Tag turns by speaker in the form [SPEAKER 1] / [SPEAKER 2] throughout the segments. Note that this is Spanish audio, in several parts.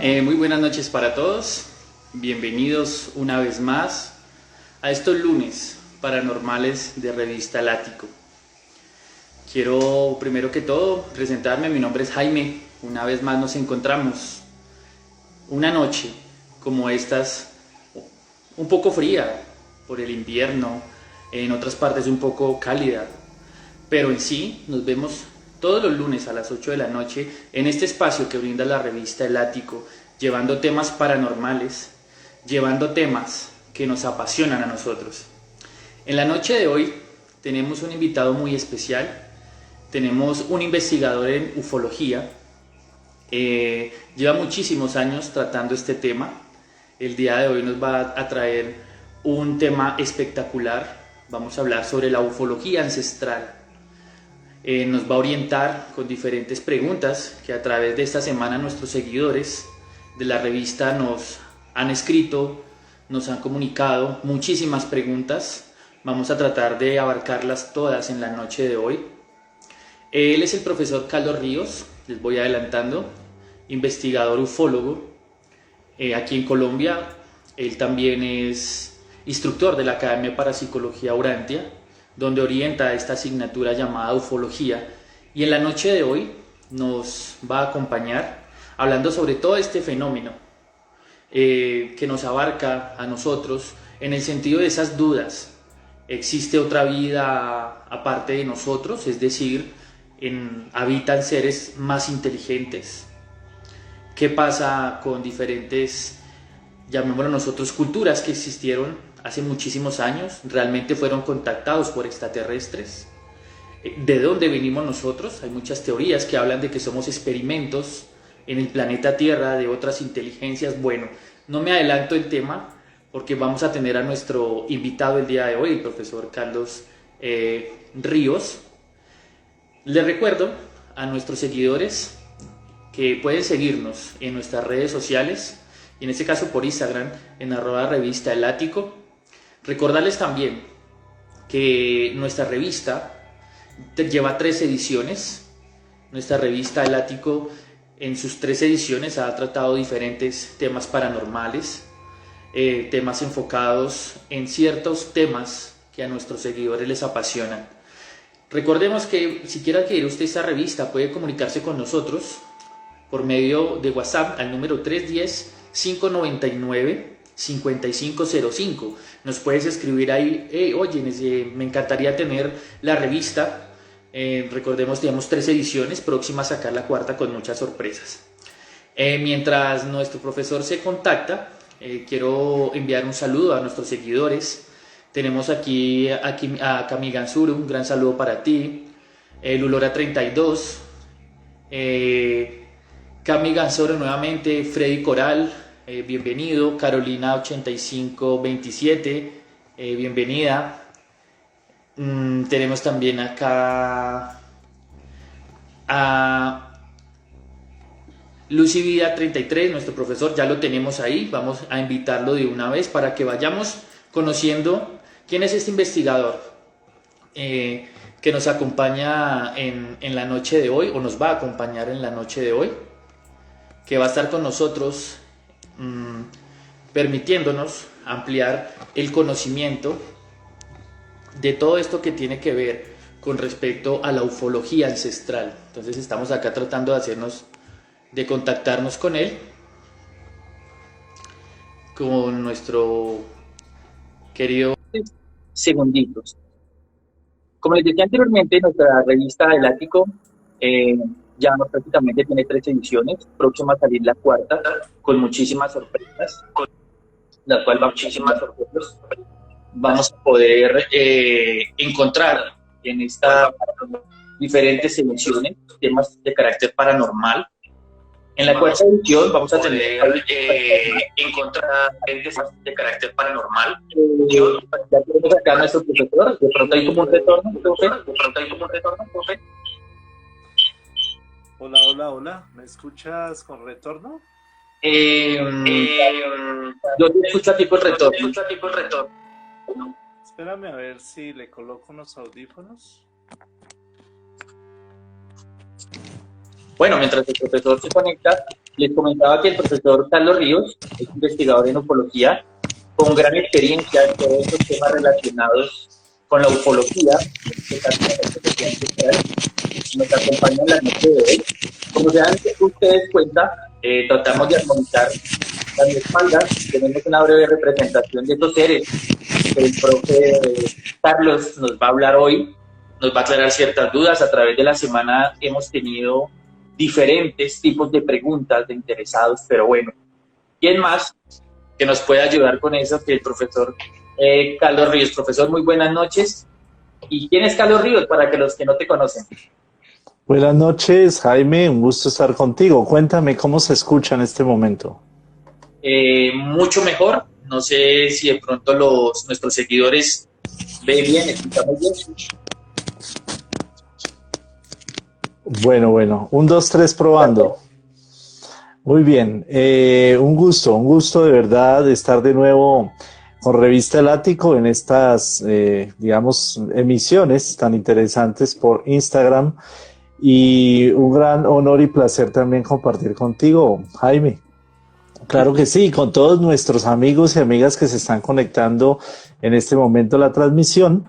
[SPEAKER 1] Muy buenas noches para todos, bienvenidos una vez más a estos lunes paranormales de Revista El Ático. Quiero primero que todo presentarme, mi nombre es Jaime, una vez más nos encontramos una noche como estas, un poco fría por el invierno, en otras partes un poco cálida, pero en sí nos vemos todos los lunes a las 8 de la noche en este espacio que brinda la revista El Ático, llevando temas paranormales, llevando temas que nos apasionan a nosotros. En la noche de hoy tenemos un invitado muy especial, tenemos un investigador en ufología, lleva muchísimos años tratando este tema. El día de hoy nos va a traer un tema espectacular, vamos a hablar sobre la ufología ancestral. Nos va a orientar con diferentes preguntas que a través de esta semana nuestros seguidores de la revista nos han escrito, nos han comunicado muchísimas preguntas. Vamos a tratar de abarcarlas todas en la noche de hoy. Él es el profesor Carlos Ríos, les voy adelantando, investigador ufólogo aquí en Colombia. Él también es instructor de la Academia de Parapsicología Urantia, donde orienta esta asignatura llamada ufología, y en la noche de hoy nos va a acompañar hablando sobre todo este fenómeno que nos abarca a nosotros en el sentido de esas dudas. ¿Existe otra vida aparte de nosotros? Es decir, ¿habitan seres más inteligentes? ¿Qué pasa con diferentes, llamémoslo nosotros, culturas que existieron hace muchísimos años? ¿Realmente fueron contactados por extraterrestres? ¿De dónde venimos nosotros? Hay muchas teorías que hablan de que somos experimentos en el planeta Tierra de otras inteligencias. Bueno, no me adelanto el tema porque vamos a tener a nuestro invitado el día de hoy, el profesor Carlos Ríos. Les recuerdo a nuestros seguidores que pueden seguirnos en nuestras redes sociales, y en este caso por Instagram, en @revista El Ático. Recordarles también que nuestra revista lleva 3 ediciones. Nuestra revista El Ático en sus 3 ediciones ha tratado diferentes temas paranormales, temas enfocados en ciertos temas que a nuestros seguidores les apasionan. Recordemos que si quiere adquirir usted esta revista puede comunicarse con nosotros por medio de WhatsApp al número 310-599-5505. Nos puedes escribir ahí, oye, me encantaría tener la revista. Recordemos, tenemos 3 ediciones, próxima a sacar la 4ª con muchas sorpresas. Mientras nuestro profesor se contacta, quiero enviar un saludo a nuestros seguidores. Tenemos aquí a Cami Gansuru, un gran saludo para ti. Lulora 32, Cami Gansoro nuevamente, Freddy Coral, bienvenido. Carolina 8527, bienvenida. Tenemos también acá a Lucy Vida 33, nuestro profesor, ya lo tenemos ahí. Vamos a invitarlo de una vez para que vayamos conociendo quién es este investigador que nos acompaña en la noche de hoy, o nos va a acompañar en la noche de hoy, que va a estar con nosotros permitiéndonos ampliar el conocimiento de todo esto que tiene que ver con respecto a la ufología ancestral. Entonces estamos acá tratando de contactarnos con él, con nuestro querido...
[SPEAKER 2] Segunditos. Como les decía anteriormente, nuestra revista El Ático ya prácticamente tiene 3 ediciones, próxima a salir la 4ª, con muchísimas sorpresas, la cual vamos a poder encontrar en estas diferentes ediciones temas de carácter paranormal. En la 4ª edición vamos a tener encontrar temas de carácter paranormal. Ya tenemos acá a nuestro profesor. De pronto hay como un retorno, profe.
[SPEAKER 3] Hola. ¿Me escuchas con retorno?
[SPEAKER 2] Yo te escucho a ti por retorno.
[SPEAKER 3] Espérame a ver si le coloco unos audífonos.
[SPEAKER 2] Bueno, mientras el profesor se conecta, Les comentaba que el profesor Carlos Ríos es investigador en ufología, con gran experiencia en todos estos temas relacionados con la ufología, en este caso la ufología ancestral, nos acompaña en la noche de hoy. Como se dan ustedes cuenta, tratamos de armonizar las espaldas. Tenemos una breve representación de estos seres que el profe Carlos nos va a hablar hoy, nos va a aclarar ciertas dudas. A través de la semana hemos tenido diferentes tipos de preguntas de interesados, pero bueno, ¿quién más que nos puede ayudar con eso que el profesor Carlos Ríos? Profesor, muy buenas noches. ¿Y quién es Carlos Ríos para que los que no te conocen?
[SPEAKER 3] Buenas noches, Jaime, un gusto estar contigo. Cuéntame cómo se escucha en este momento.
[SPEAKER 2] Mucho mejor. No sé si de pronto nuestros seguidores ven bien, escuchamos bien.
[SPEAKER 3] Bueno, 1, 2, 3 probando. Muy bien, un gusto de verdad estar de nuevo con Revista El Ático en estas, digamos, emisiones tan interesantes por Instagram, y un gran honor y placer también compartir contigo, Jaime. Claro que sí, con todos nuestros amigos y amigas que se están conectando en este momento a la transmisión.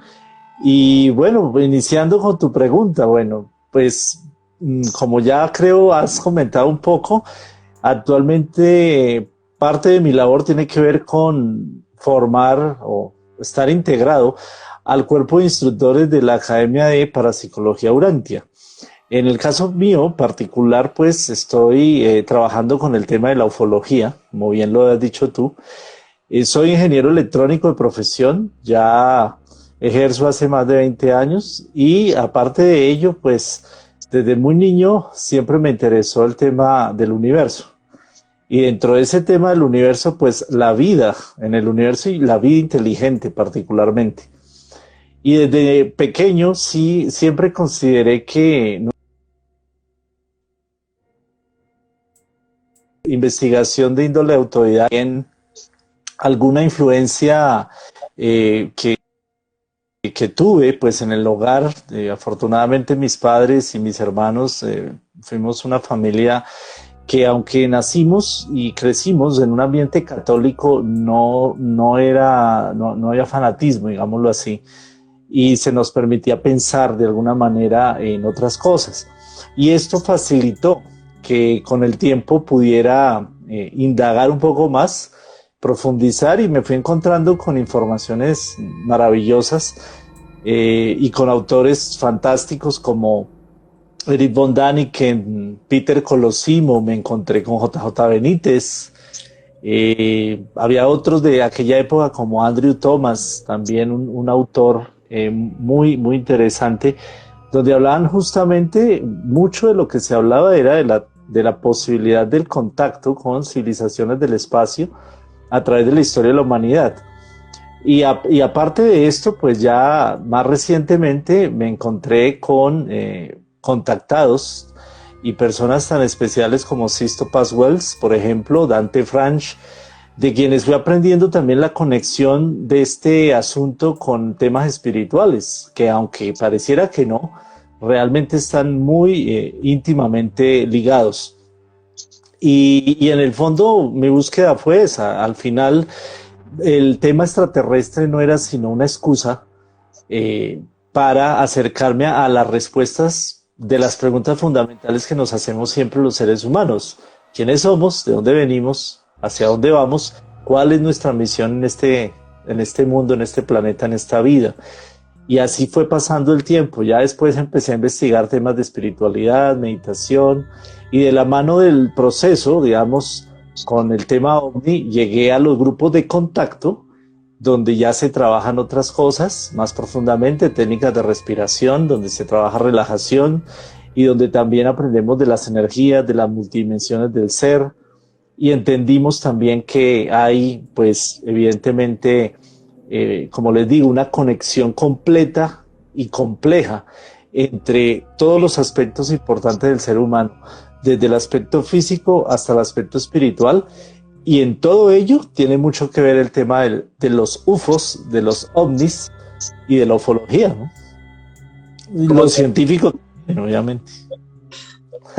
[SPEAKER 3] Y bueno, iniciando con tu pregunta, bueno, pues como ya creo has comentado un poco, actualmente parte de mi labor tiene que ver con formar o estar integrado al cuerpo de instructores de la Academia de Parapsicología Urantia. En el caso mío particular, pues estoy trabajando con el tema de la ufología, como bien lo has dicho tú. Soy ingeniero electrónico de profesión, ya ejerzo hace más de 20 años y aparte de ello, pues desde muy niño siempre me interesó el tema del universo. Y dentro de ese tema del universo, pues la vida en el universo y la vida inteligente particularmente. Y desde pequeño sí siempre consideré que investigación de índole autoridad en alguna influencia que tuve pues en el hogar. Afortunadamente mis padres y mis hermanos fuimos una familia que, aunque nacimos y crecimos en un ambiente católico, no había fanatismo, digámoslo así, y se nos permitía pensar de alguna manera en otras cosas, y esto facilitó que con el tiempo pudiera indagar un poco más, profundizar, y me fui encontrando con informaciones maravillosas y con autores fantásticos como Eric von Däniken, Peter Colosimo. Me encontré con JJ Benítez, había otros de aquella época como Andrew Thomas, también un autor muy interesante, donde hablaban justamente, mucho de lo que se hablaba era de la posibilidad del contacto con civilizaciones del espacio a través de la historia de la humanidad. Y aparte de esto, pues ya más recientemente me encontré con contactados y personas tan especiales como Sisto Paz Wells, por ejemplo, Dante Franch, de quienes fui aprendiendo también la conexión de este asunto con temas espirituales, que aunque pareciera que no, realmente están muy íntimamente ligados. Y en el fondo mi búsqueda fue esa. Al final el tema extraterrestre no era sino una excusa para acercarme a las respuestas de las preguntas fundamentales que nos hacemos siempre los seres humanos. ¿Quiénes somos? ¿De dónde venimos? ¿Hacia dónde vamos? ¿Cuál es nuestra misión en este mundo, en este planeta, en esta vida? Y así fue pasando el tiempo. Ya después empecé a investigar temas de espiritualidad, meditación, y de la mano del proceso, digamos, con el tema OVNI, llegué a los grupos de contacto, donde ya se trabajan otras cosas más profundamente, técnicas de respiración, donde se trabaja relajación, y donde también aprendemos de las energías, de las multidimensiones del ser, y entendimos también que hay, pues, evidentemente, como les digo, una conexión completa y compleja entre todos los aspectos importantes del ser humano, desde el aspecto físico hasta el aspecto espiritual, y en todo ello tiene mucho que ver el tema de los UFOs, de los ovnis y de la ufología, ¿no? Y los científicos, obviamente.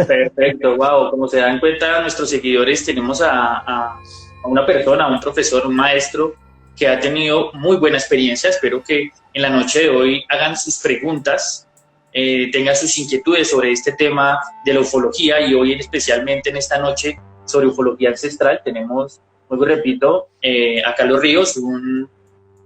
[SPEAKER 2] Perfecto, wow. Como se dan cuenta nuestros seguidores, tenemos a una persona, a un profesor, un maestro que ha tenido muy buena experiencia. Espero que en la noche de hoy hagan sus preguntas, tengan sus inquietudes sobre este tema de la ufología, y hoy especialmente en esta noche sobre ufología ancestral tenemos, luego repito, a Carlos Ríos, un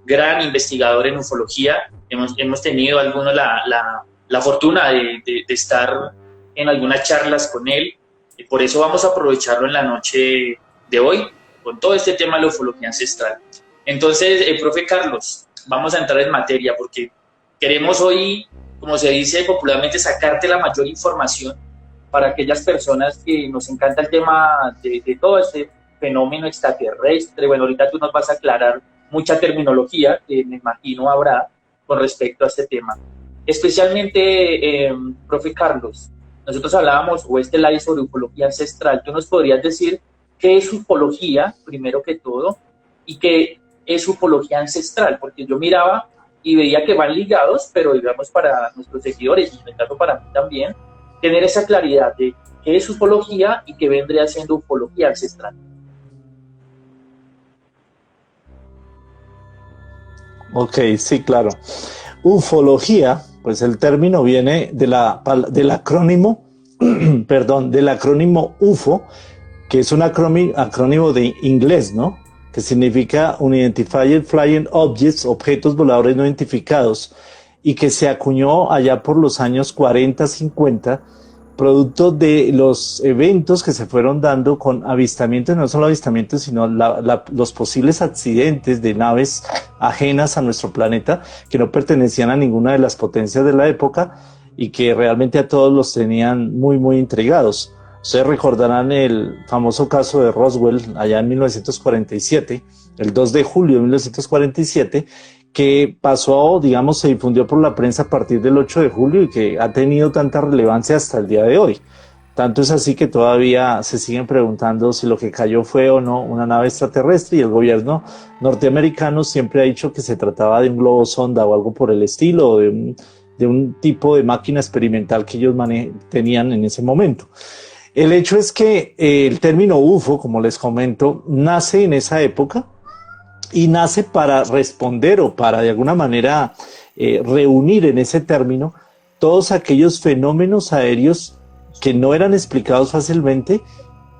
[SPEAKER 2] gran investigador en ufología. Hemos tenido algunos la fortuna de estar en algunas charlas con él, y por eso vamos a aprovecharlo en la noche de hoy con todo este tema de la ufología ancestral. Entonces, profe Carlos, vamos a entrar en materia porque queremos hoy, como se dice popularmente, sacarte la mayor información para aquellas personas que nos encanta el tema de todo este fenómeno extraterrestre. Bueno, ahorita tú nos vas a aclarar mucha terminología que me imagino habrá con respecto a este tema. Especialmente, profe Carlos, nosotros hablábamos, o este live, sobre ufología ancestral. ¿Tú nos podrías decir qué es ufología, primero que todo, y qué es ufología ancestral? Porque yo miraba y veía que van ligados, pero digamos para nuestros seguidores, y en el caso para mí también, tener esa claridad de qué es ufología y qué vendría siendo ufología ancestral.
[SPEAKER 3] Ok, sí, claro. Ufología, pues el término viene del acrónimo, perdón, del acrónimo UFO, que es un acrónimo de inglés, ¿no? Que significa Unidentified Flying Objects, objetos voladores no identificados, y que se acuñó allá por los años 40, 50, producto de los eventos que se fueron dando con avistamientos, no solo avistamientos, sino los posibles accidentes de naves ajenas a nuestro planeta, que no pertenecían a ninguna de las potencias de la época y que realmente a todos los tenían muy, muy intrigados. Ustedes recordarán el famoso caso de Roswell allá en 1947, el 2 de julio de 1947, que pasó, digamos, se difundió por la prensa a partir del 8 de julio y que ha tenido tanta relevancia hasta el día de hoy. Tanto es así que todavía se siguen preguntando si lo que cayó fue o no una nave extraterrestre, y el gobierno norteamericano siempre ha dicho que se trataba de un globo sonda o algo por el estilo, o de un tipo de máquina experimental que ellos tenían en ese momento. El hecho es que el término UFO, como les comento, nace en esa época, y nace para responder o para de alguna manera reunir en ese término todos aquellos fenómenos aéreos que no eran explicados fácilmente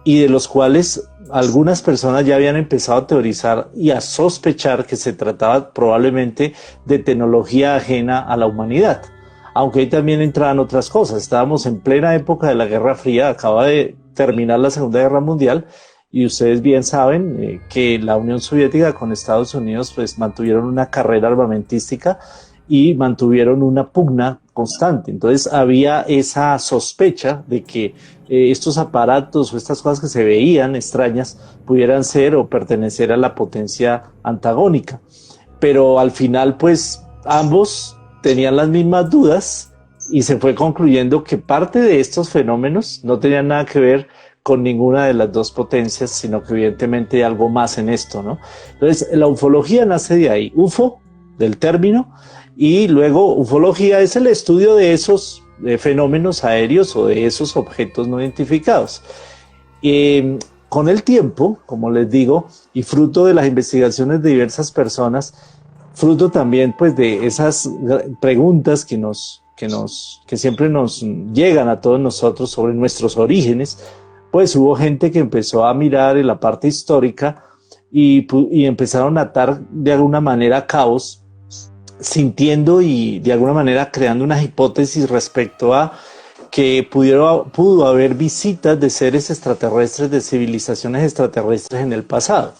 [SPEAKER 3] y de los cuales algunas personas ya habían empezado a teorizar y a sospechar que se trataba probablemente de tecnología ajena a la humanidad. Aunque ahí también entraban otras cosas. Estábamos en plena época de la Guerra Fría, acaba de terminar la Segunda Guerra Mundial, y ustedes bien saben que la Unión Soviética con Estados Unidos pues mantuvieron una carrera armamentística y mantuvieron una pugna constante. Entonces había esa sospecha de que estos aparatos o estas cosas que se veían extrañas pudieran ser o pertenecer a la potencia antagónica. Pero al final pues ambos tenían las mismas dudas y se fue concluyendo que parte de estos fenómenos no tenían nada que ver con ninguna de las dos potencias, sino que evidentemente hay algo más en esto, ¿no? Entonces, la ufología nace de ahí, UFO, del término, y luego ufología es el estudio de esos fenómenos aéreos o de esos objetos no identificados. Con el tiempo, como les digo, y fruto de las investigaciones de diversas personas, fruto también pues de esas preguntas que siempre nos llegan a todos nosotros sobre nuestros orígenes, pues hubo gente que empezó a mirar en la parte histórica y empezaron a atar de alguna manera cabos, sintiendo y de alguna manera creando unas hipótesis respecto a que pudo haber visitas de seres extraterrestres, de civilizaciones extraterrestres en el pasado.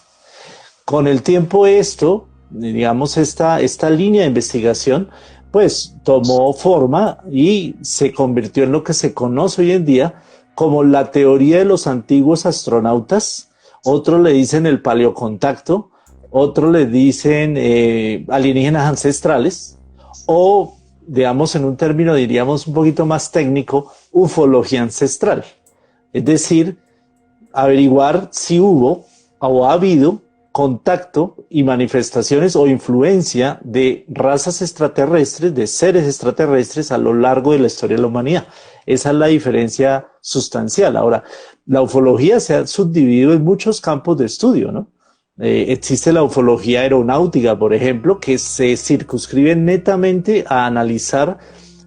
[SPEAKER 3] Con el tiempo esto, digamos, esta línea de investigación, pues tomó forma y se convirtió en lo que se conoce hoy en día como la teoría de los antiguos astronautas. Otros le dicen el paleocontacto, otros le dicen alienígenas ancestrales, o, digamos, en un término, diríamos, un poquito más técnico, ufología ancestral. Es decir, averiguar si hubo o ha habido contacto y manifestaciones o influencia de razas extraterrestres, de seres extraterrestres a lo largo de la historia de la humanidad. Esa es la diferencia sustancial. Ahora, la ufología se ha subdividido en muchos campos de estudio, ¿no? Existe la ufología aeronáutica, por ejemplo, que se circunscribe netamente a analizar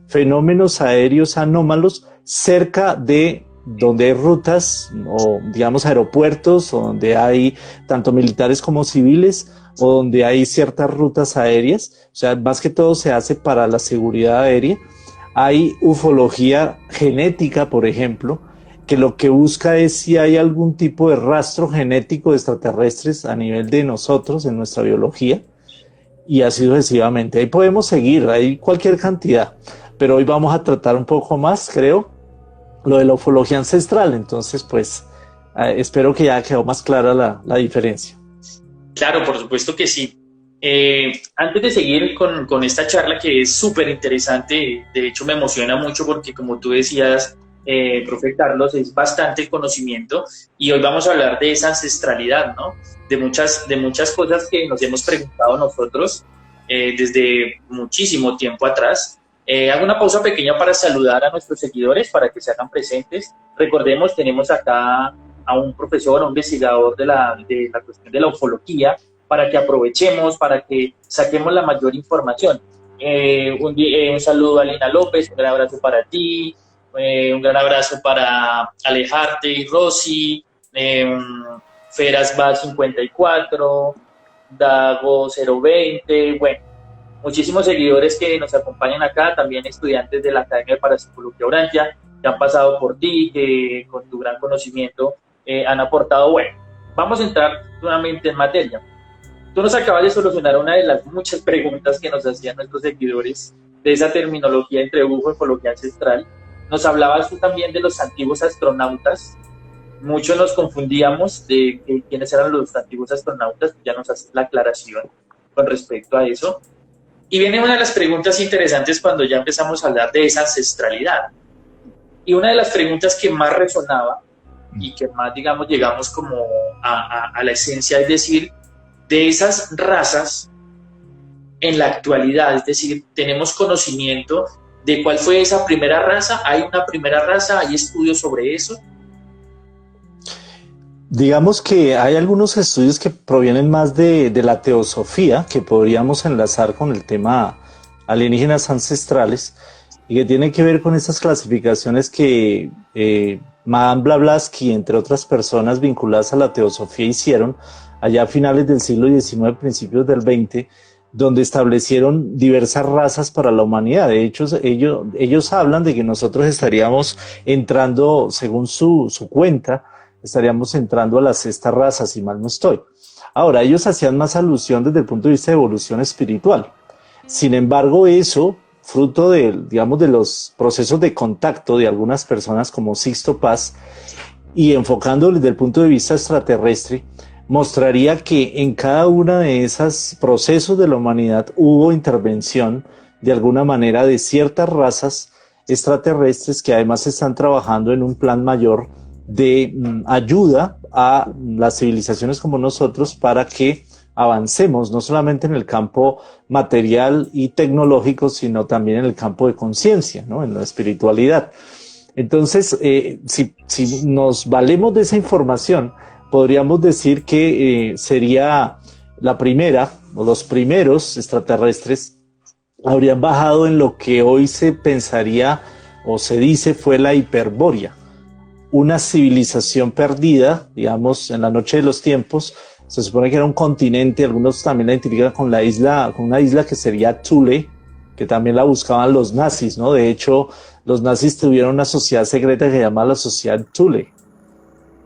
[SPEAKER 3] fenómenos aéreos anómalos cerca de donde hay rutas o, digamos, aeropuertos, o donde hay tanto militares como civiles, o donde hay ciertas rutas aéreas. O sea, más que todo se hace para la seguridad aérea. Hay ufología genética, por ejemplo, que lo que busca es si hay algún tipo de rastro genético de extraterrestres a nivel de nosotros, en nuestra biología, y así sucesivamente. Ahí podemos seguir, hay cualquier cantidad, pero hoy vamos a tratar un poco más, creo, lo de la ufología ancestral. Entonces, pues, espero que ya quedó más clara la diferencia.
[SPEAKER 2] Claro, por supuesto que sí. Antes de seguir con esta charla, que es súper interesante, de hecho me emociona mucho porque, como tú decías, profe Carlos, es bastante el conocimiento, y hoy vamos a hablar de esa ancestralidad, ¿no? De muchas cosas que nos hemos preguntado nosotros desde muchísimo tiempo atrás. Hago una pausa pequeña para saludar a nuestros seguidores, para que se hagan presentes. Recordemos, tenemos acá a un profesor, a un investigador de la cuestión de la ufología, para que aprovechemos, para que saquemos la mayor información. Un saludo a Lina López, un gran abrazo para ti, un gran abrazo para Alejarte y Rosy, Ferasbal 54, Dago 020, bueno, muchísimos seguidores que nos acompañan acá, también estudiantes de la Academia de Parapsicología Urantia, que han pasado por ti, que con tu gran conocimiento han aportado. Bueno, vamos a entrar nuevamente en materia. Tú nos acabas de solucionar una de las muchas preguntas que nos hacían nuestros seguidores de esa terminología entre UFO y ufología ancestral. Nos hablabas tú también de los antiguos astronautas. Muchos nos confundíamos de quiénes eran los antiguos astronautas, ya nos haces la aclaración con respecto a eso. Y viene una de las preguntas interesantes cuando ya empezamos a hablar de esa ancestralidad. Y una de las preguntas que más resonaba y que más, digamos, llegamos como a la esencia, es decir, de esas razas en la actualidad, es decir, tenemos conocimiento de cuál fue esa primera raza, hay una primera raza, hay estudios sobre eso.
[SPEAKER 3] Digamos que hay algunos estudios que provienen más de la teosofía, que podríamos enlazar con el tema alienígenas ancestrales, y que tienen que ver con esas clasificaciones que Madame Blavatsky, entre otras personas vinculadas a la teosofía, hicieron allá a finales del siglo XIX, principios del XX, donde establecieron diversas razas para la humanidad. De hecho, ellos hablan de que nosotros estaríamos entrando, según su cuenta, estaríamos entrando a la sexta raza, si mal no estoy. Ahora, ellos hacían más alusión desde el punto de vista de evolución espiritual. Sin embargo, eso, fruto de, digamos, de los procesos de contacto de algunas personas como Sixto Paz, y enfocándolo desde el punto de vista extraterrestre, mostraría que en cada uno de esos procesos de la humanidad hubo intervención de alguna manera de ciertas razas extraterrestres que además están trabajando en un plan mayor de ayuda a las civilizaciones como nosotros para que avancemos no solamente en el campo material y tecnológico, sino también en el campo de conciencia, ¿no? En la espiritualidad. Entonces, si nos valemos de esa información, podríamos decir que sería la primera, o los primeros extraterrestres habrían bajado en lo que hoy se pensaría o se dice fue la Hiperbórea, una civilización perdida, digamos, en la noche de los tiempos. Se supone que era un continente, algunos también la identifican con una isla que sería Thule, que también la buscaban los nazis, ¿no? De hecho, los nazis tuvieron una sociedad secreta que se llamaba la Sociedad Thule,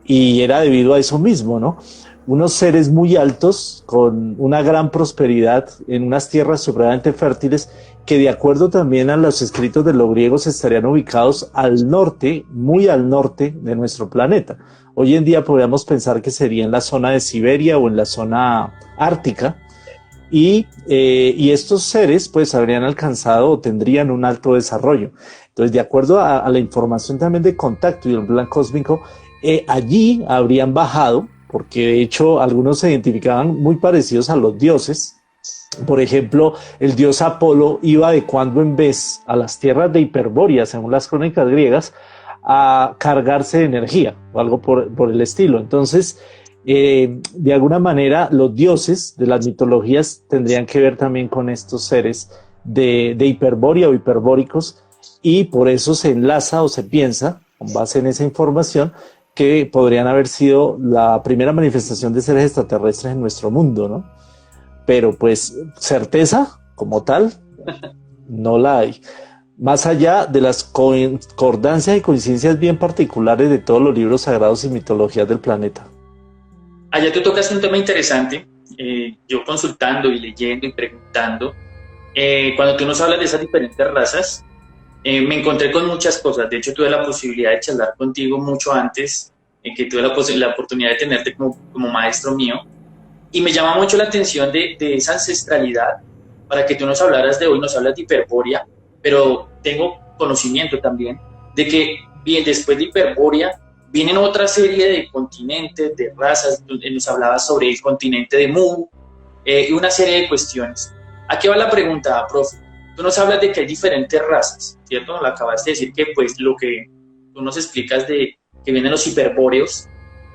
[SPEAKER 3] y era debido a eso mismo, ¿no? Unos seres muy altos, con una gran prosperidad en unas tierras supremamente fértiles, que de acuerdo también a los escritos de los griegos estarían ubicados al norte, muy al norte de nuestro planeta. Hoy en día podríamos pensar que sería en la zona de Siberia o en la zona ártica, y estos seres pues habrían alcanzado o tendrían un alto desarrollo. Entonces, de acuerdo a la información también de contacto y el plan cósmico, allí habrían bajado, porque de hecho algunos se identificaban muy parecidos a los dioses. Por ejemplo, el dios Apolo iba de cuando en vez a las tierras de Hiperbórea, según las crónicas griegas, a cargarse de energía o algo por el estilo. Entonces, de alguna manera, los dioses de las mitologías tendrían que ver también con estos seres de Hiperbórea o hiperbóricos, y por eso se enlaza o se piensa, con base en esa información, que podrían haber sido la primera manifestación de seres extraterrestres en nuestro mundo, ¿no? Pero pues certeza como tal no la hay. Más allá de las concordancias y coincidencias bien particulares de todos los libros sagrados y mitologías del planeta.
[SPEAKER 2] Allá tú tocas un tema interesante, yo consultando y leyendo y preguntando, cuando tú nos hablas de esas diferentes razas, me encontré con muchas cosas. De hecho, tuve la posibilidad de charlar contigo mucho antes, que tuve la oportunidad de tenerte como maestro mío, y me llama mucho la atención de esa ancestralidad, para que tú nos hablaras de hoy, nos hablas de Hiperbórea, pero tengo conocimiento también de que bien después de Hiperbórea vienen otra serie de continentes, de razas. Nos hablabas sobre el continente de Mu, y una serie de cuestiones. Aquí va la pregunta, profe. Tú nos hablas de que hay diferentes razas, ¿cierto? Lo acabaste de decir, que pues lo que tú nos explicas de que vienen los hiperbóreos.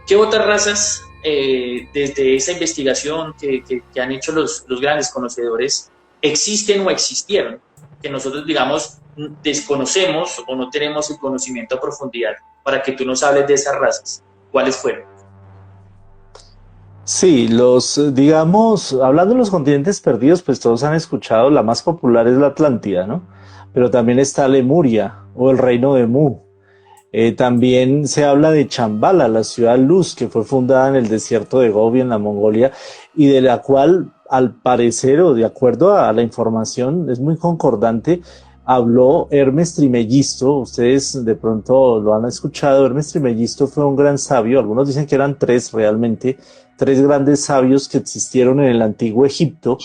[SPEAKER 2] ¿Qué otras razas, desde esa investigación que han hecho los grandes conocedores, existen o existieron, que nosotros, digamos, desconocemos o no tenemos el conocimiento a profundidad, para que tú nos hables de esas razas? ¿Cuáles fueron?
[SPEAKER 3] Sí, digamos, hablando de los continentes perdidos, pues todos han escuchado, la más popular es la Atlántida, ¿no? Pero también está Lemuria o el reino de Mu. También se habla de Chambala, la ciudad luz, que fue fundada en el desierto de Gobi, en la Mongolia, y de la cual, al parecer, o de acuerdo a la información, es muy concordante, habló Hermes Trismegisto. Ustedes de pronto lo han escuchado. Hermes Trismegisto fue un gran sabio, algunos dicen que eran tres realmente, tres grandes sabios que existieron en el antiguo Egipto,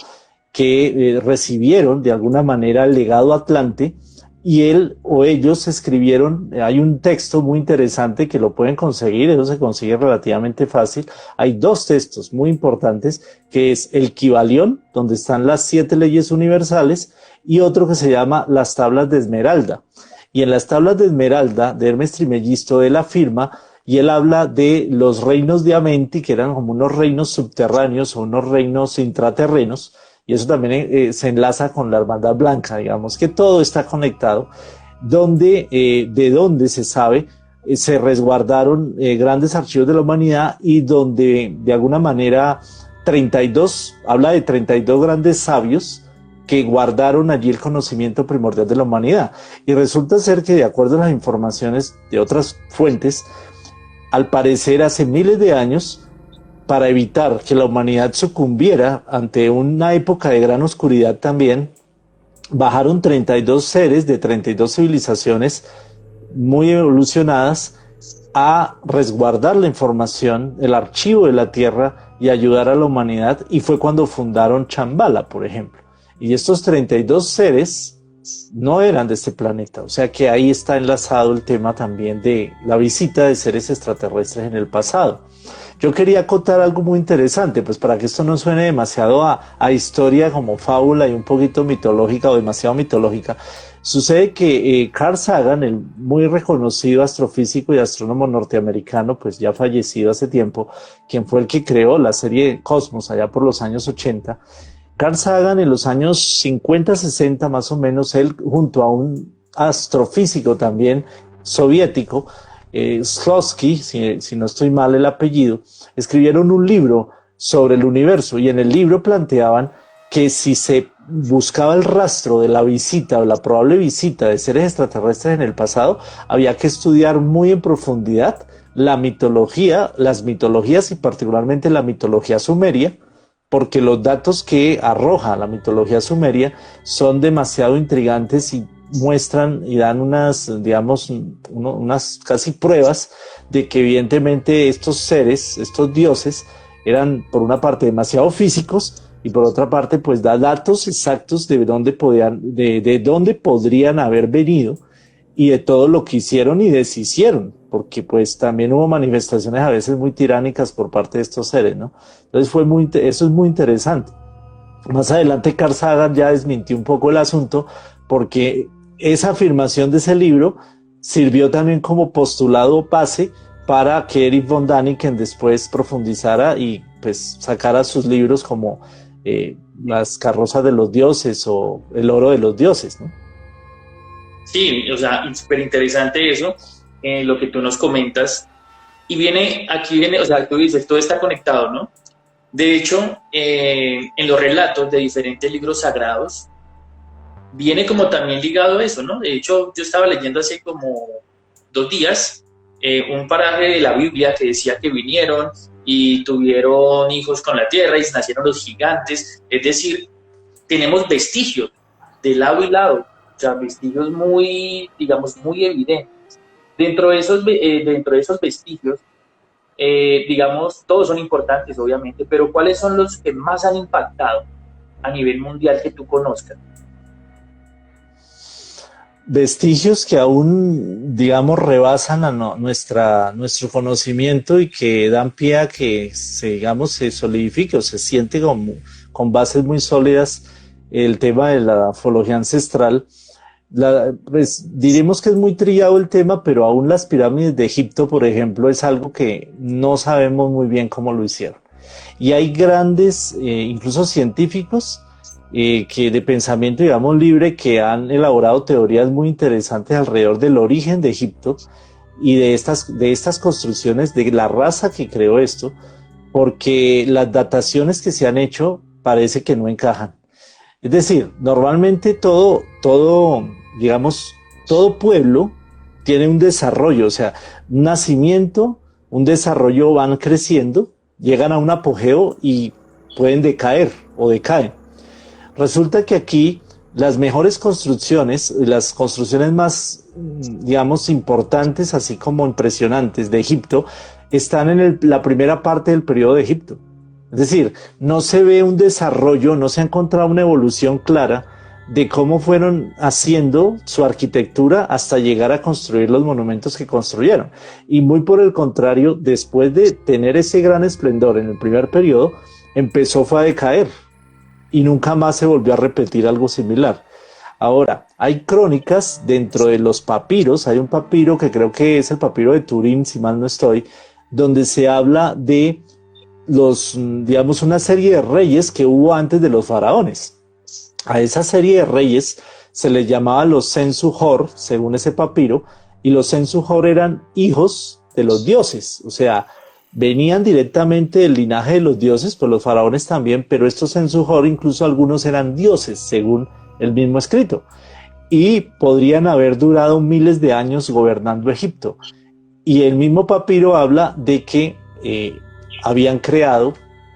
[SPEAKER 3] que recibieron de alguna manera el legado atlante, y él o ellos escribieron. Hay un texto muy interesante que lo pueden conseguir, eso se consigue relativamente fácil. Hay dos textos muy importantes, que es el Kybalión, donde están las 7 leyes universales, y otro que se llama las tablas de Esmeralda. Y en las tablas de Esmeralda de Hermes Trismegisto él afirma, y él habla de los reinos de Amenti, que eran como unos reinos subterráneos o unos reinos intraterrenos, y eso también se enlaza con la Hermandad Blanca, digamos que todo está conectado, donde, de donde se sabe, se resguardaron grandes archivos de la humanidad, y donde de alguna manera habla de 32 grandes sabios que guardaron allí el conocimiento primordial de la humanidad. Y resulta ser que, de acuerdo a las informaciones de otras fuentes, al parecer hace miles de años, para evitar que la humanidad sucumbiera ante una época de gran oscuridad también, bajaron 32 seres de 32 civilizaciones muy evolucionadas a resguardar la información, el archivo de la Tierra, y ayudar a la humanidad, y fue cuando fundaron Chambala, por ejemplo. Y estos 32 seres no eran de este planeta, o sea que ahí está enlazado el tema también de la visita de seres extraterrestres en el pasado. Yo quería acotar algo muy interesante, pues para que esto no suene demasiado a historia como fábula y un poquito mitológica o demasiado mitológica. Sucede que Carl Sagan, el muy reconocido astrofísico y astrónomo norteamericano, pues ya fallecido hace tiempo, quien fue el que creó la serie Cosmos allá por los años 80, Carl Sagan en los años 50, 60 más o menos, él junto a un astrofísico también soviético, Shklovsky, si no estoy mal el apellido, escribieron un libro sobre el universo, y en el libro planteaban que si se buscaba el rastro de la visita o la probable visita de seres extraterrestres en el pasado, había que estudiar muy en profundidad la mitología, las mitologías, y particularmente la mitología sumeria, porque los datos que arroja la mitología sumeria son demasiado intrigantes y muestran y dan unas, digamos, unas casi pruebas de que evidentemente estos seres, estos dioses, eran por una parte demasiado físicos, y por otra parte pues da datos exactos de dónde podrían haber venido, y de todo lo que hicieron y deshicieron, porque pues también hubo manifestaciones a veces muy tiránicas por parte de estos seres, ¿no? Entonces eso es muy interesante. Más adelante Carl Sagan ya desmintió un poco el asunto, porque esa afirmación de ese libro sirvió también como postulado base para que Erich von Däniken después profundizara y pues sacara sus libros como Las carrozas de los dioses o El oro de los dioses, ¿no?
[SPEAKER 2] Sí, o sea, súper interesante eso, lo que tú nos comentas. Y aquí viene, o sea, tú dices, todo está conectado, ¿no? De hecho, en los relatos de diferentes libros sagrados, viene como también ligado a eso, ¿no? De hecho, yo estaba leyendo hace como 2 días un paraje de la Biblia que decía que vinieron y tuvieron hijos con la tierra y nacieron los gigantes. Es decir, tenemos vestigios de lado y lado, o sea, vestigios muy, digamos, muy evidentes. Dentro de esos vestigios, digamos, todos son importantes, obviamente, pero ¿cuáles son los que más han impactado a nivel mundial que tú conozcas?
[SPEAKER 3] Vestigios que aún, digamos, rebasan a nuestro conocimiento y que dan pie a que digamos, se solidifique o se siente como, con bases muy sólidas el tema de la ufología ancestral. Pues diremos que es muy trillado el tema, pero aún las pirámides de Egipto, por ejemplo, es algo que no sabemos muy bien cómo lo hicieron. Y hay grandes, incluso científicos, que de pensamiento, digamos, libre, que han elaborado teorías muy interesantes alrededor del origen de Egipto y de estas construcciones, de la raza que creó esto, porque las dataciones que se han hecho parece que no encajan. Es decir, normalmente todo pueblo tiene un desarrollo, o sea, un nacimiento, un desarrollo, van creciendo, llegan a un apogeo y pueden decaer o decaen. Resulta que aquí las mejores construcciones, las construcciones más, digamos, importantes, así como impresionantes de Egipto, están en la primera parte del periodo de Egipto. Es decir, no se ve un desarrollo, no se ha encontrado una evolución clara de cómo fueron haciendo su arquitectura hasta llegar a construir los monumentos que construyeron. Y muy por el contrario, después de tener ese gran esplendor en el primer periodo, fue a decaer. Y nunca más se volvió a repetir algo similar. Ahora, hay crónicas dentro de los papiros, hay un papiro que creo que es el papiro de Turín, si mal no estoy, donde se habla de digamos, una serie de reyes que hubo antes de los faraones. A esa serie de reyes se les llamaba los Sensu-Hor, según ese papiro, y los Sensu-Hor eran hijos de los dioses, o sea, venían directamente del linaje de los dioses, pues los faraones también, pero estos Sensu-Hor incluso algunos eran dioses, según el mismo escrito, y podrían haber durado miles de años gobernando Egipto. Y el mismo papiro habla de que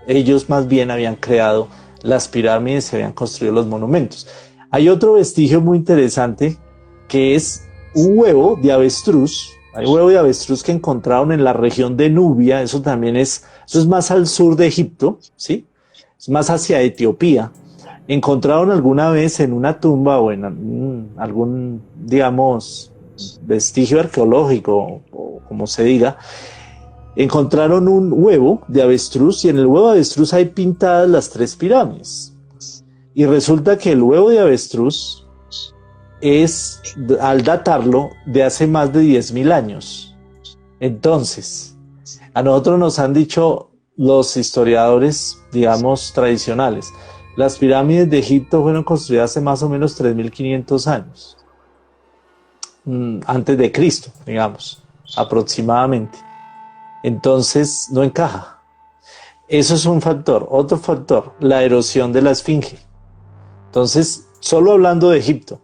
[SPEAKER 3] ellos más bien habían creado las pirámides y habían construido los monumentos. Hay otro vestigio muy interesante que es un huevo de avestruz. Hay un huevo de avestruz que encontraron en la región de Nubia, eso es más al sur de Egipto, ¿sí? Es más hacia Etiopía. Encontraron alguna vez en una tumba o en algún, digamos, vestigio arqueológico, o como se diga, encontraron un huevo de avestruz y en el huevo de avestruz hay pintadas las 3 pirámides. Y resulta que el huevo de avestruz es, al datarlo, de hace más de 10.000 años. Entonces, a nosotros nos han dicho los historiadores, digamos, tradicionales, las pirámides de Egipto fueron construidas hace más o menos 3.500 años, antes de Cristo, digamos, aproximadamente. Entonces, no encaja. Eso es un factor. Otro factor, la erosión de la esfinge. Entonces, solo hablando de Egipto.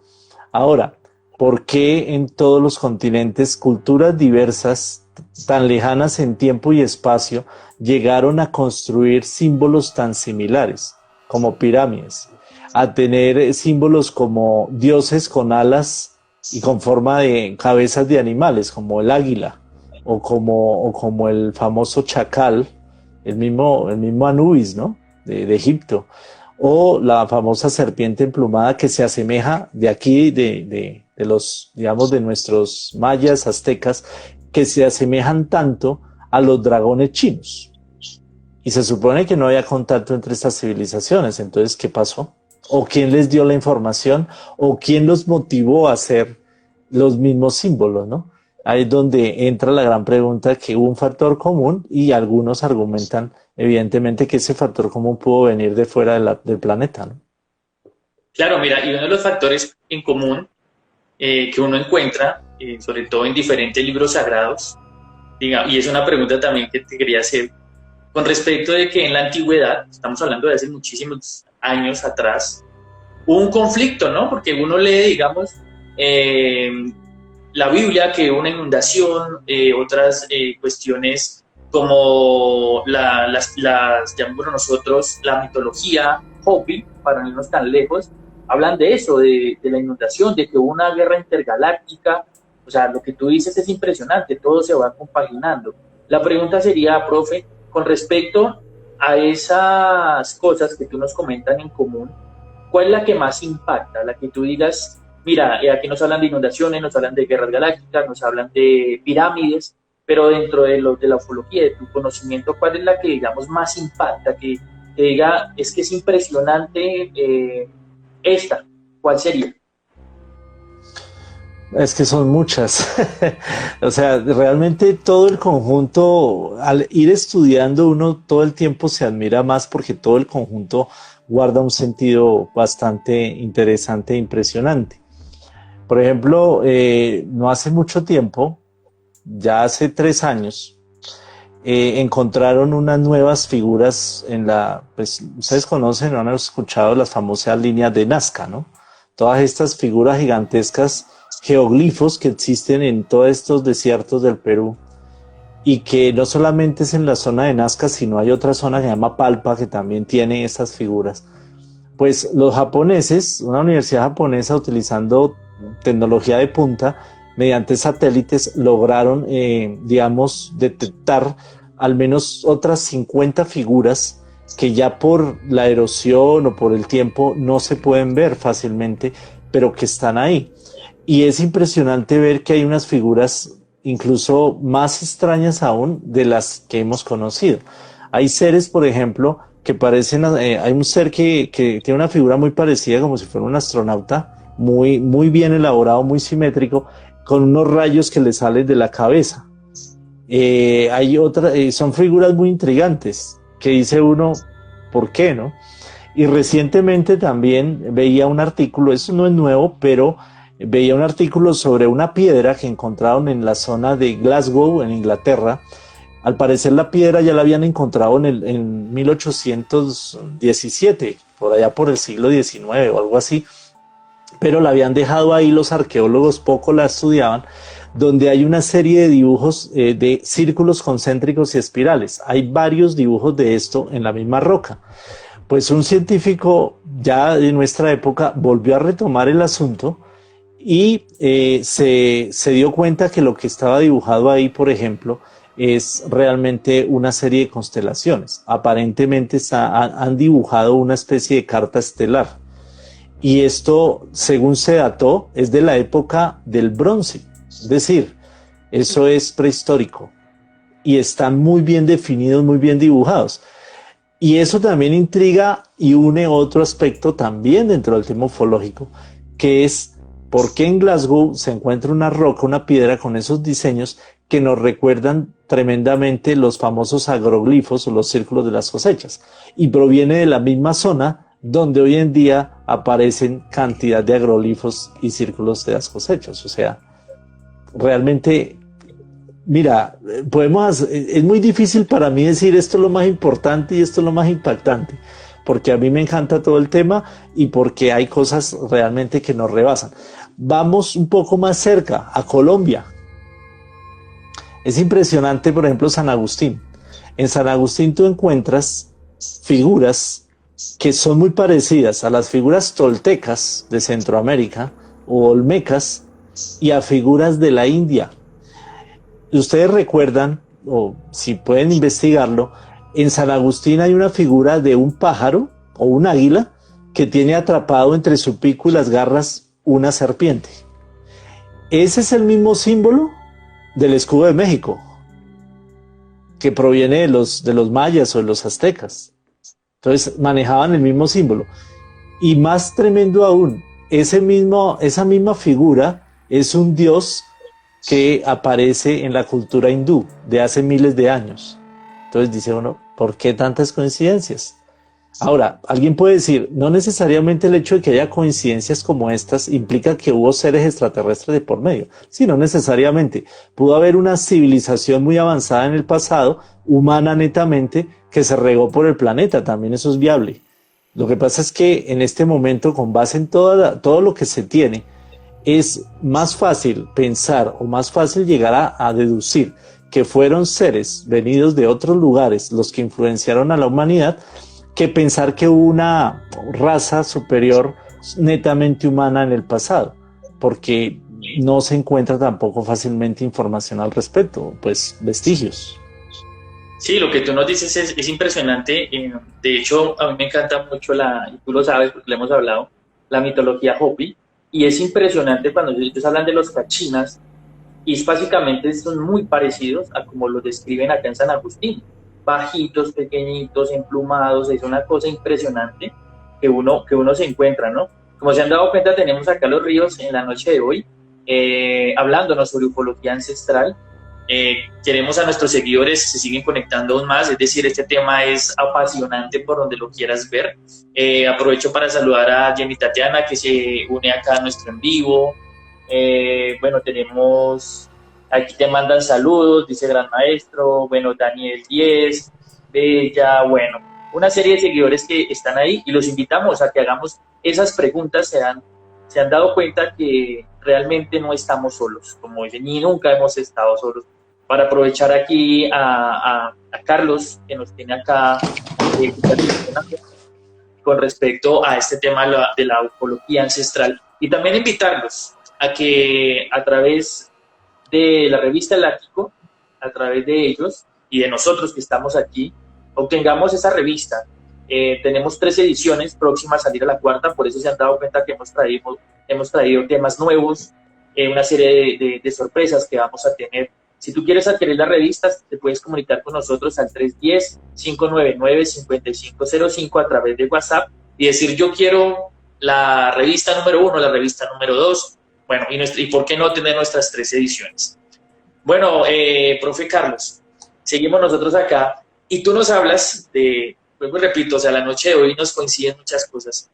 [SPEAKER 3] Ahora, ¿por qué en todos los continentes culturas diversas, tan lejanas en tiempo y espacio, llegaron a construir símbolos tan similares, como pirámides, a tener símbolos como dioses con alas y con forma de cabezas de animales, como el águila, o como el famoso chacal, el mismo Anubis, ¿no? de Egipto, o la famosa serpiente emplumada que se asemeja de aquí, de los, digamos, de nuestros mayas, aztecas, que se asemejan tanto a los dragones chinos. Y se supone que no había contacto entre estas civilizaciones. Entonces, ¿qué pasó? ¿O quién les dio la información? ¿O quién los motivó a hacer los mismos símbolos, ¿no? Ahí es donde entra la gran pregunta, que hubo un factor común y algunos argumentan evidentemente que ese factor común pudo venir de fuera del planeta, ¿no?
[SPEAKER 2] Claro, mira, y uno de los factores en común que uno encuentra, sobre todo en diferentes libros sagrados, y es una pregunta también que te quería hacer, con respecto de que en la antigüedad, estamos hablando de hace muchísimos años atrás, hubo un conflicto, ¿no? Porque uno lee, digamos, la Biblia, que una inundación, otras cuestiones como las llamamos nosotros la mitología Hopi, para no irnos tan lejos, hablan de eso, de la inundación, de que hubo una guerra intergaláctica. O sea, lo que tú dices es impresionante, todo se va compaginando. La pregunta sería, profe, con respecto a esas cosas que tú nos comentan en común, ¿cuál es la que más impacta? La que tú digas, mira, aquí nos hablan de inundaciones, nos hablan de guerras galácticas, nos hablan de pirámides, pero dentro de la ufología, de tu conocimiento, ¿cuál es la que, digamos, más impacta? Que diga, es que es impresionante esta, ¿cuál sería?
[SPEAKER 3] Es que son muchas. O sea, realmente todo el conjunto, al ir estudiando uno todo el tiempo se admira más porque todo el conjunto guarda un sentido bastante interesante e impresionante. Por ejemplo, no hace mucho tiempo, ya hace 3 años, encontraron unas nuevas figuras pues ustedes conocen o han escuchado las famosas líneas de Nazca, ¿no? Todas estas figuras gigantescas, geoglifos que existen en todos estos desiertos del Perú y que no solamente es en la zona de Nazca, sino hay otra zona que se llama Palpa que también tiene estas figuras. Pues los japoneses, una universidad japonesa utilizando tecnología de punta, mediante satélites lograron, digamos, detectar al menos otras 50 figuras que ya por la erosión o por el tiempo no se pueden ver fácilmente, pero que están ahí. Y es impresionante ver que hay unas figuras incluso más extrañas aún de las que hemos conocido. Hay seres, por ejemplo, que parecen, hay un ser que tiene una figura muy parecida, como si fuera un astronauta, muy, muy bien elaborado, muy simétrico, con unos rayos que le salen de la cabeza. Hay son figuras muy intrigantes, que dice uno, ¿por qué, no? Y recientemente también veía un artículo, eso no es nuevo, pero veía un artículo sobre una piedra que encontraron en la zona de Glasgow, en Inglaterra. Al parecer la piedra ya la habían encontrado en 1817, por allá por el siglo XIX o algo así, pero la habían dejado ahí, los arqueólogos poco la estudiaban, donde hay una serie de dibujos de círculos concéntricos y espirales. Hay varios dibujos de esto en la misma roca. Pues un científico ya de nuestra época volvió a retomar el asunto y se dio cuenta que lo que estaba dibujado ahí, por ejemplo, es realmente una serie de constelaciones. Aparentemente han dibujado una especie de carta estelar. Y esto, según se dató, es de la época del bronce. Es decir, eso es prehistórico. Y están muy bien definidos, muy bien dibujados. Y eso también intriga y une otro aspecto también dentro del tema ufológico, que es por qué en Glasgow se encuentra una roca, una piedra con esos diseños que nos recuerdan tremendamente los famosos agroglifos o los círculos de las cosechas. Y proviene de la misma zona donde hoy en día aparecen cantidad de agroglifos y círculos de las cosechas. O sea, realmente, mira, es muy difícil para mí decir esto es lo más importante y esto es lo más impactante, porque a mí me encanta todo el tema y porque hay cosas realmente que nos rebasan. Vamos un poco más cerca, a Colombia. Es impresionante, por ejemplo, San Agustín. En San Agustín tú encuentras figuras que son muy parecidas a las figuras toltecas de Centroamérica o olmecas y a figuras de la India. Ustedes recuerdan, o si pueden investigarlo, en San Agustín hay una figura de un pájaro o un águila que tiene atrapado entre su pico y las garras una serpiente. Ese es el mismo símbolo del escudo de México, que proviene de los mayas o de los aztecas. Entonces manejaban el mismo símbolo. Y más tremendo aún, esa misma figura es un dios que aparece en la cultura hindú de hace miles de años. Entonces dice uno, ¿por qué tantas coincidencias? Ahora, alguien puede decir, no necesariamente el hecho de que haya coincidencias como estas implica que hubo seres extraterrestres de por medio. Sí, no necesariamente. Pudo haber una civilización muy avanzada en el pasado, humana netamente, que se regó por el planeta. También eso es viable. Lo que pasa es que en este momento, con base en todo lo que se tiene, es más fácil pensar o más fácil llegar a deducir que fueron seres venidos de otros lugares los que influenciaron a la humanidad, que pensar que hubo una raza superior netamente humana en el pasado, porque no se encuentra tampoco fácilmente información al respecto, pues vestigios.
[SPEAKER 2] Sí, lo que tú nos dices es impresionante. De hecho, a mí me encanta mucho y tú lo sabes porque le hemos hablado, la mitología Hopi, y es impresionante cuando ellos hablan de los cachinas, y es básicamente son muy parecidos a como lo describen acá en San Agustín. Bajitos, pequeñitos, emplumados, es una cosa impresionante que uno se encuentra, ¿no? Como se han dado cuenta, tenemos acá los ríos en la noche de hoy, hablándonos sobre ufología ancestral. Queremos a nuestros seguidores se siguen conectando aún más, es decir, este tema es apasionante por donde lo quieras ver. Aprovecho para saludar a Jenny Tatiana, que se une acá a nuestro en vivo. Bueno, tenemos... Aquí te mandan saludos, dice Gran Maestro, bueno, Daniel 10, Bella, bueno, una serie de seguidores que están ahí y los invitamos a que hagamos esas preguntas. Se han dado cuenta que realmente no estamos solos, como dicen, ni nunca hemos estado solos. Para aprovechar aquí a Carlos, que nos tiene acá con respecto a este tema de la ufología ancestral, y también invitarlos a que a través de la revista El Ático, a través de ellos y de nosotros que estamos aquí, obtengamos esa revista. Tenemos 3 ediciones próximas a salir a la 4ª, por eso se han dado cuenta que hemos traído temas nuevos, una serie de sorpresas que vamos a tener. Si tú quieres adquirir las revistas, te puedes comunicar con nosotros al 310-599-5505 a través de WhatsApp y decir, yo quiero la revista número 1, la revista número 2, bueno, y por qué no tener nuestras 3 ediciones. Bueno, profe Carlos, seguimos nosotros acá y tú nos hablas de, pues repito, o sea, la noche de hoy nos coinciden muchas cosas.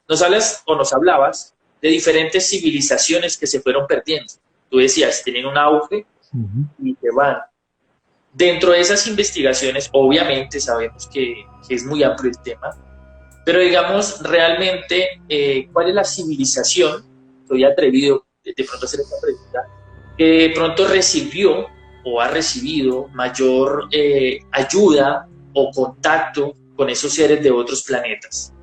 [SPEAKER 2] Nos hablas o nos hablabas de diferentes civilizaciones que se fueron perdiendo. Tú decías, tienen un auge y se van. Dentro de esas investigaciones, obviamente sabemos que es muy amplio el tema, pero digamos, realmente, ¿cuál es la civilización? Estoy atrevido de pronto a hacer esta pregunta, que de pronto recibió o ha recibido mayor ayuda o contacto con esos seres de otros planetas.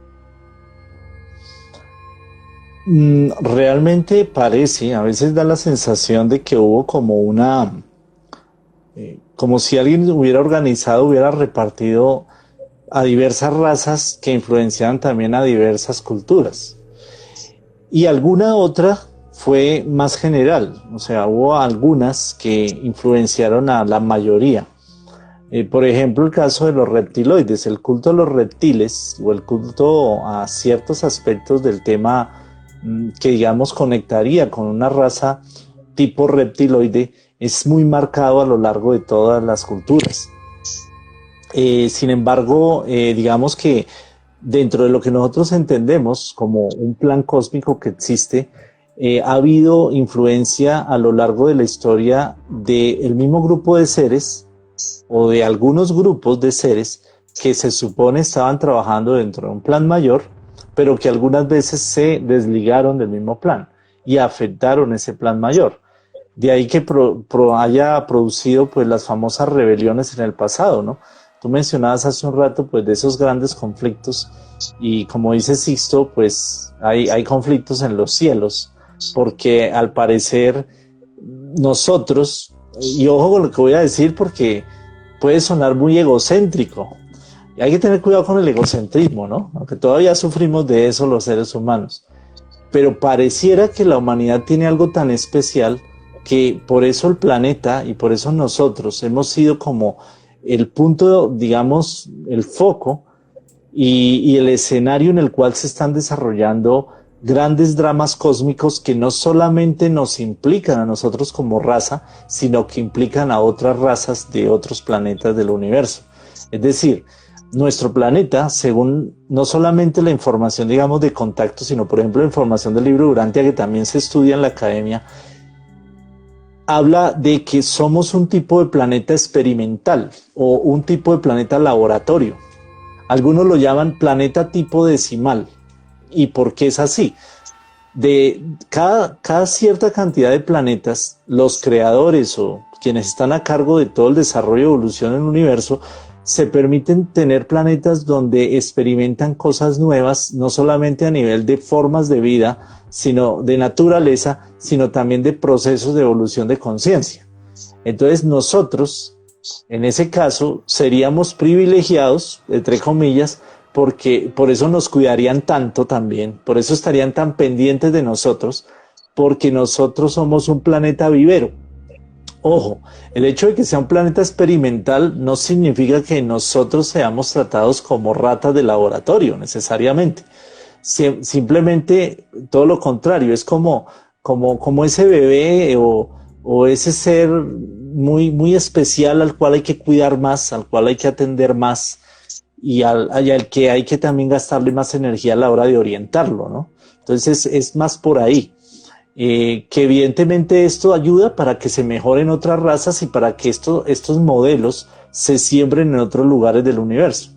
[SPEAKER 3] Realmente parece, a veces da la sensación de que hubo como como si alguien hubiera organizado, hubiera repartido a diversas razas que influenciaban también a diversas culturas. Y alguna otra fue más general, o sea, hubo algunas que influenciaron a la mayoría. Por ejemplo, el caso de los reptiloides, el culto a los reptiles o el culto a ciertos aspectos del tema que, digamos, conectaría con una raza tipo reptiloide es muy marcado a lo largo de todas las culturas. Sin embargo, digamos que dentro de lo que nosotros entendemos como un plan cósmico que existe, ha habido influencia a lo largo de la historia del mismo grupo de seres o de algunos grupos de seres que se supone estaban trabajando dentro de un plan mayor, pero que algunas veces se desligaron del mismo plan y afectaron ese plan mayor. De ahí que haya producido pues las famosas rebeliones en el pasado, ¿no? Tú mencionabas hace un rato pues de esos grandes conflictos y como dice Sixto, pues hay conflictos en los cielos, porque al parecer nosotros, y ojo con lo que voy a decir porque puede sonar muy egocéntrico, y hay que tener cuidado con el egocentrismo, ¿no? Aunque todavía sufrimos de eso los seres humanos, pero pareciera que la humanidad tiene algo tan especial que por eso el planeta y por eso nosotros hemos sido como el punto, digamos, el foco y el escenario en el cual se están desarrollando grandes dramas cósmicos que no solamente nos implican a nosotros como raza, sino que implican a otras razas de otros planetas del universo. Es decir, nuestro planeta, según no solamente la información, digamos, de contacto, sino, por ejemplo, la información del libro Urantia, que también se estudia en la academia, habla de que somos un tipo de planeta experimental o un tipo de planeta laboratorio. Algunos lo llaman planeta tipo decimal. ¿Y por qué es así? De cada cierta cantidad de planetas, los creadores o quienes están a cargo de todo el desarrollo y evolución en el universo se permiten tener planetas donde experimentan cosas nuevas, no solamente a nivel de formas de vida, sino de naturaleza, sino también de procesos de evolución de conciencia. Entonces nosotros, en ese caso, seríamos privilegiados, entre comillas, porque por eso nos cuidarían tanto también, por eso estarían tan pendientes de nosotros, porque nosotros somos un planeta vivero. Ojo, el hecho de que sea un planeta experimental no significa que nosotros seamos tratados como ratas de laboratorio, necesariamente. Simplemente todo lo contrario, es como ese bebé o ese ser muy especial al cual hay que cuidar más, al cual hay que atender más y al que hay que también gastarle más energía a la hora de orientarlo, ¿no? Entonces es más por ahí. Que evidentemente esto ayuda para que se mejoren otras razas y para que estos modelos se siembren en otros lugares del universo.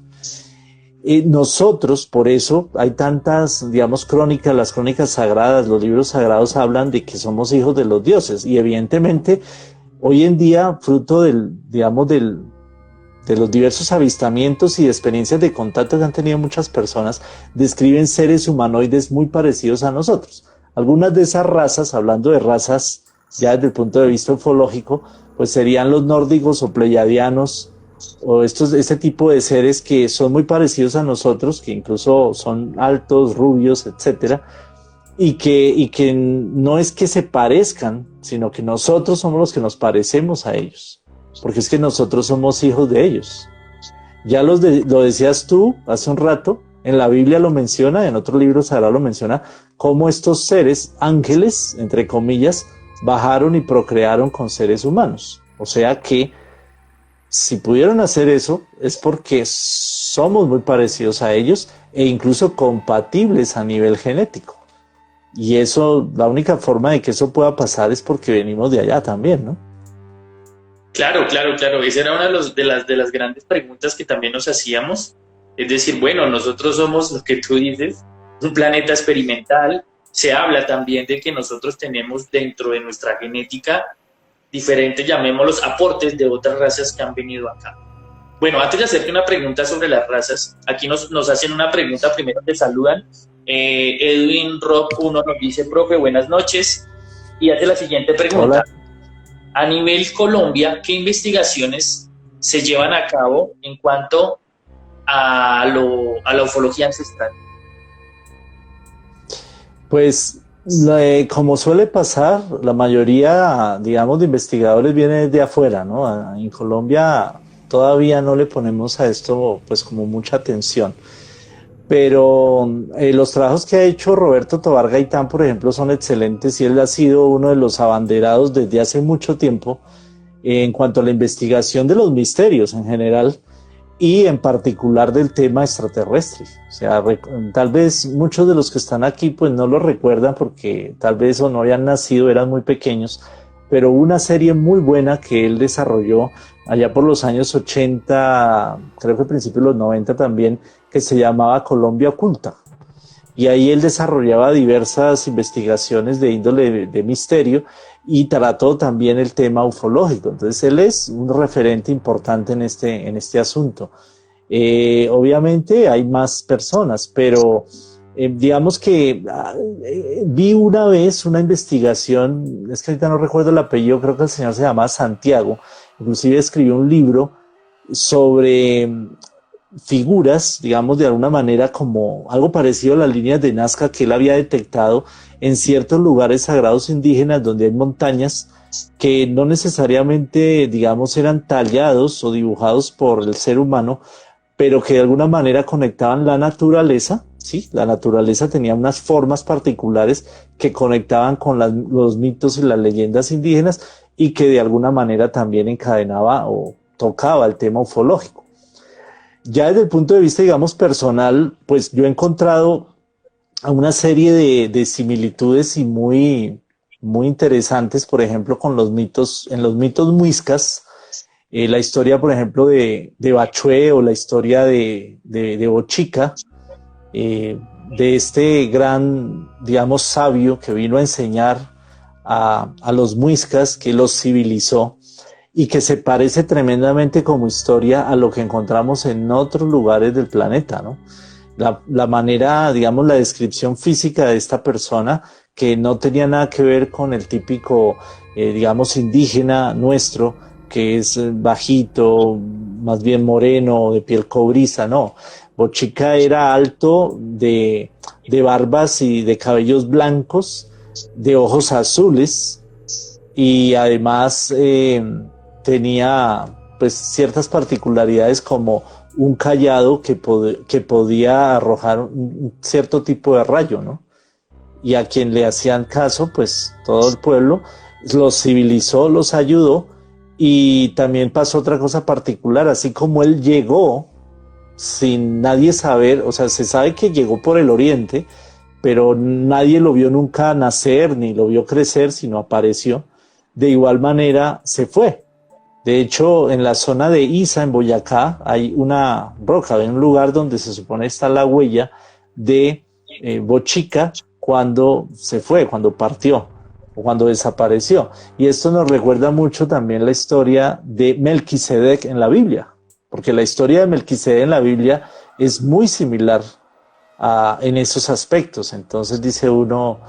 [SPEAKER 3] Nosotros, por eso, hay tantas, digamos, crónicas, las crónicas sagradas, los libros sagrados hablan de que somos hijos de los dioses y evidentemente hoy en día, fruto de los diversos avistamientos y experiencias de contacto que han tenido muchas personas, describen seres humanoides muy parecidos a nosotros. Algunas de esas razas, hablando de razas ya desde el punto de vista ufológico, pues serían los nórdicos o pleyadianos o este tipo de seres que son muy parecidos a nosotros, que incluso son altos, rubios, etcétera, y que no es que se parezcan, sino que nosotros somos los que nos parecemos a ellos, porque es que nosotros somos hijos de ellos. Ya lo decías tú hace un rato, en la Biblia lo menciona, en otro libro sagrado lo menciona, cómo estos seres, ángeles, entre comillas, bajaron y procrearon con seres humanos. O sea que si pudieron hacer eso es porque somos muy parecidos a ellos e incluso compatibles a nivel genético. Y eso, la única forma de que eso pueda pasar es porque venimos de allá también, ¿no?
[SPEAKER 2] Claro. Esa era una de las grandes preguntas que también nos hacíamos. Es decir, bueno, nosotros somos lo que tú dices, un planeta experimental. Se habla también de que nosotros tenemos dentro de nuestra genética diferentes, llamémoslos, aportes de otras razas que han venido acá. Bueno, antes de hacerte una pregunta sobre las razas, aquí nos hacen una pregunta, primero te saludan. Edwin Rock 1 nos dice, profe, buenas noches, y hace la siguiente pregunta. Hola. A nivel Colombia, ¿qué investigaciones se llevan a cabo en cuanto a la ufología ancestral?
[SPEAKER 3] Pues, como suele pasar, la mayoría, digamos, de investigadores viene de afuera, ¿no? En Colombia todavía no le ponemos a esto, pues, como mucha atención. Pero los trabajos que ha hecho Roberto Tobar Gaitán, por ejemplo, son excelentes y él ha sido uno de los abanderados desde hace mucho tiempo en cuanto a la investigación de los misterios en general y en particular del tema extraterrestre. O sea, tal vez muchos de los que están aquí pues no lo recuerdan porque tal vez o no habían nacido, eran muy pequeños, pero una serie muy buena que él desarrolló allá por los años 80, creo que a principios de los 90 también, que se llamaba Colombia Oculta. Y ahí él desarrollaba diversas investigaciones de índole de misterio y trató también el tema ufológico. Entonces él es un referente importante en este asunto. Obviamente hay más personas, pero digamos que vi una vez una investigación, es que ahorita no recuerdo el apellido, creo que el señor se llama Santiago, inclusive escribió un libro sobre figuras, digamos, de alguna manera como algo parecido a las líneas de Nazca que él había detectado en ciertos lugares sagrados indígenas donde hay montañas que no necesariamente, digamos, eran tallados o dibujados por el ser humano, pero que de alguna manera conectaban la naturaleza ¿sí? La naturaleza tenía unas formas particulares que conectaban con los mitos y las leyendas indígenas y que de alguna manera también encadenaba o tocaba el tema ufológico. Ya desde el punto de vista, digamos, personal, pues yo he encontrado una serie de similitudes y muy interesantes, por ejemplo, con los mitos, en los mitos muiscas, la historia, por ejemplo, de Bachué o la historia de Bochica, de este gran, digamos, sabio que vino a enseñar a los muiscas, que los civilizó y que se parece tremendamente como historia a lo que encontramos en otros lugares del planeta, ¿no? La manera, digamos, la descripción física de esta persona que no tenía nada que ver con el típico, digamos, indígena nuestro, que es bajito, más bien moreno, de piel cobriza, no. Bochica era alto, de barbas y de cabellos blancos, de ojos azules y además tenía pues ciertas particularidades como un cayado que podía arrojar un cierto tipo de rayo, ¿no? Y a quien le hacían caso, pues todo el pueblo los civilizó, los ayudó. Y también pasó otra cosa particular, así como él llegó sin nadie saber, o sea, se sabe que llegó por el oriente, pero nadie lo vio nunca nacer ni lo vio crecer, sino apareció. De igual manera se fue. De hecho, en la zona de Iza, en Boyacá, hay una roca, hay un lugar donde se supone está la huella de Bochica cuando se fue, cuando partió o cuando desapareció. Y esto nos recuerda mucho también la historia de Melquisedec en la Biblia, porque la historia de Melquisedec en la Biblia es muy similar en esos aspectos. Entonces dice uno,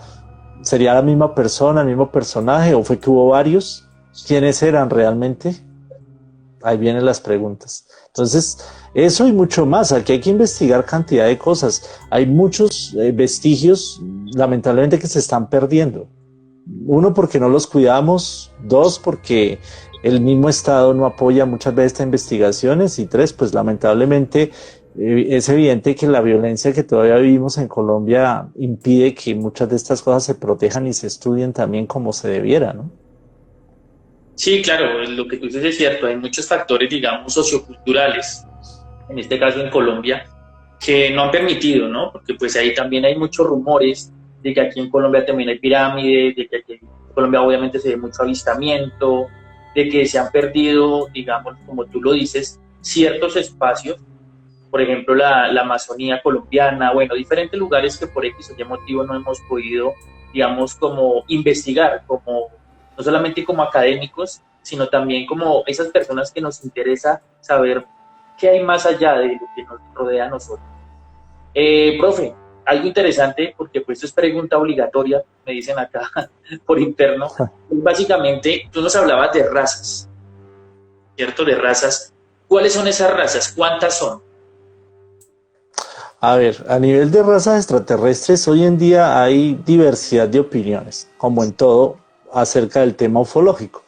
[SPEAKER 3] ¿sería la misma persona, el mismo personaje, o fue que hubo varios? ¿Quiénes eran realmente? Ahí vienen las preguntas. Entonces, eso y mucho más. Aquí hay que investigar cantidad de cosas. Hay muchos vestigios, lamentablemente, que se están perdiendo. Uno, porque no los cuidamos. Dos, porque el mismo Estado no apoya muchas veces estas investigaciones. Y tres, pues lamentablemente es evidente que la violencia que todavía vivimos en Colombia impide que muchas de estas cosas se protejan y se estudien también como se debiera, ¿no?
[SPEAKER 2] Sí, claro, lo que tú dices es cierto. Hay muchos factores, digamos, socioculturales, en este caso en Colombia, que no han permitido, ¿no? Porque pues ahí también hay muchos rumores de que aquí en Colombia también hay pirámides, de que aquí en Colombia obviamente se ve mucho avistamiento, de que se han perdido, digamos, como tú lo dices, ciertos espacios, por ejemplo, la Amazonía colombiana, bueno, diferentes lugares que por X o Y motivo no hemos podido, digamos, como investigar, como no solamente como académicos, sino también como esas personas que nos interesa saber qué hay más allá de lo que nos rodea a nosotros. Profe, algo interesante, porque pues esto es pregunta obligatoria, me dicen acá por interno, básicamente tú nos hablabas de razas, ¿cierto? De razas. ¿Cuáles son esas razas? ¿Cuántas son?
[SPEAKER 3] A ver, a nivel de razas extraterrestres, hoy en día hay diversidad de opiniones, como en todo, acerca del tema ufológico.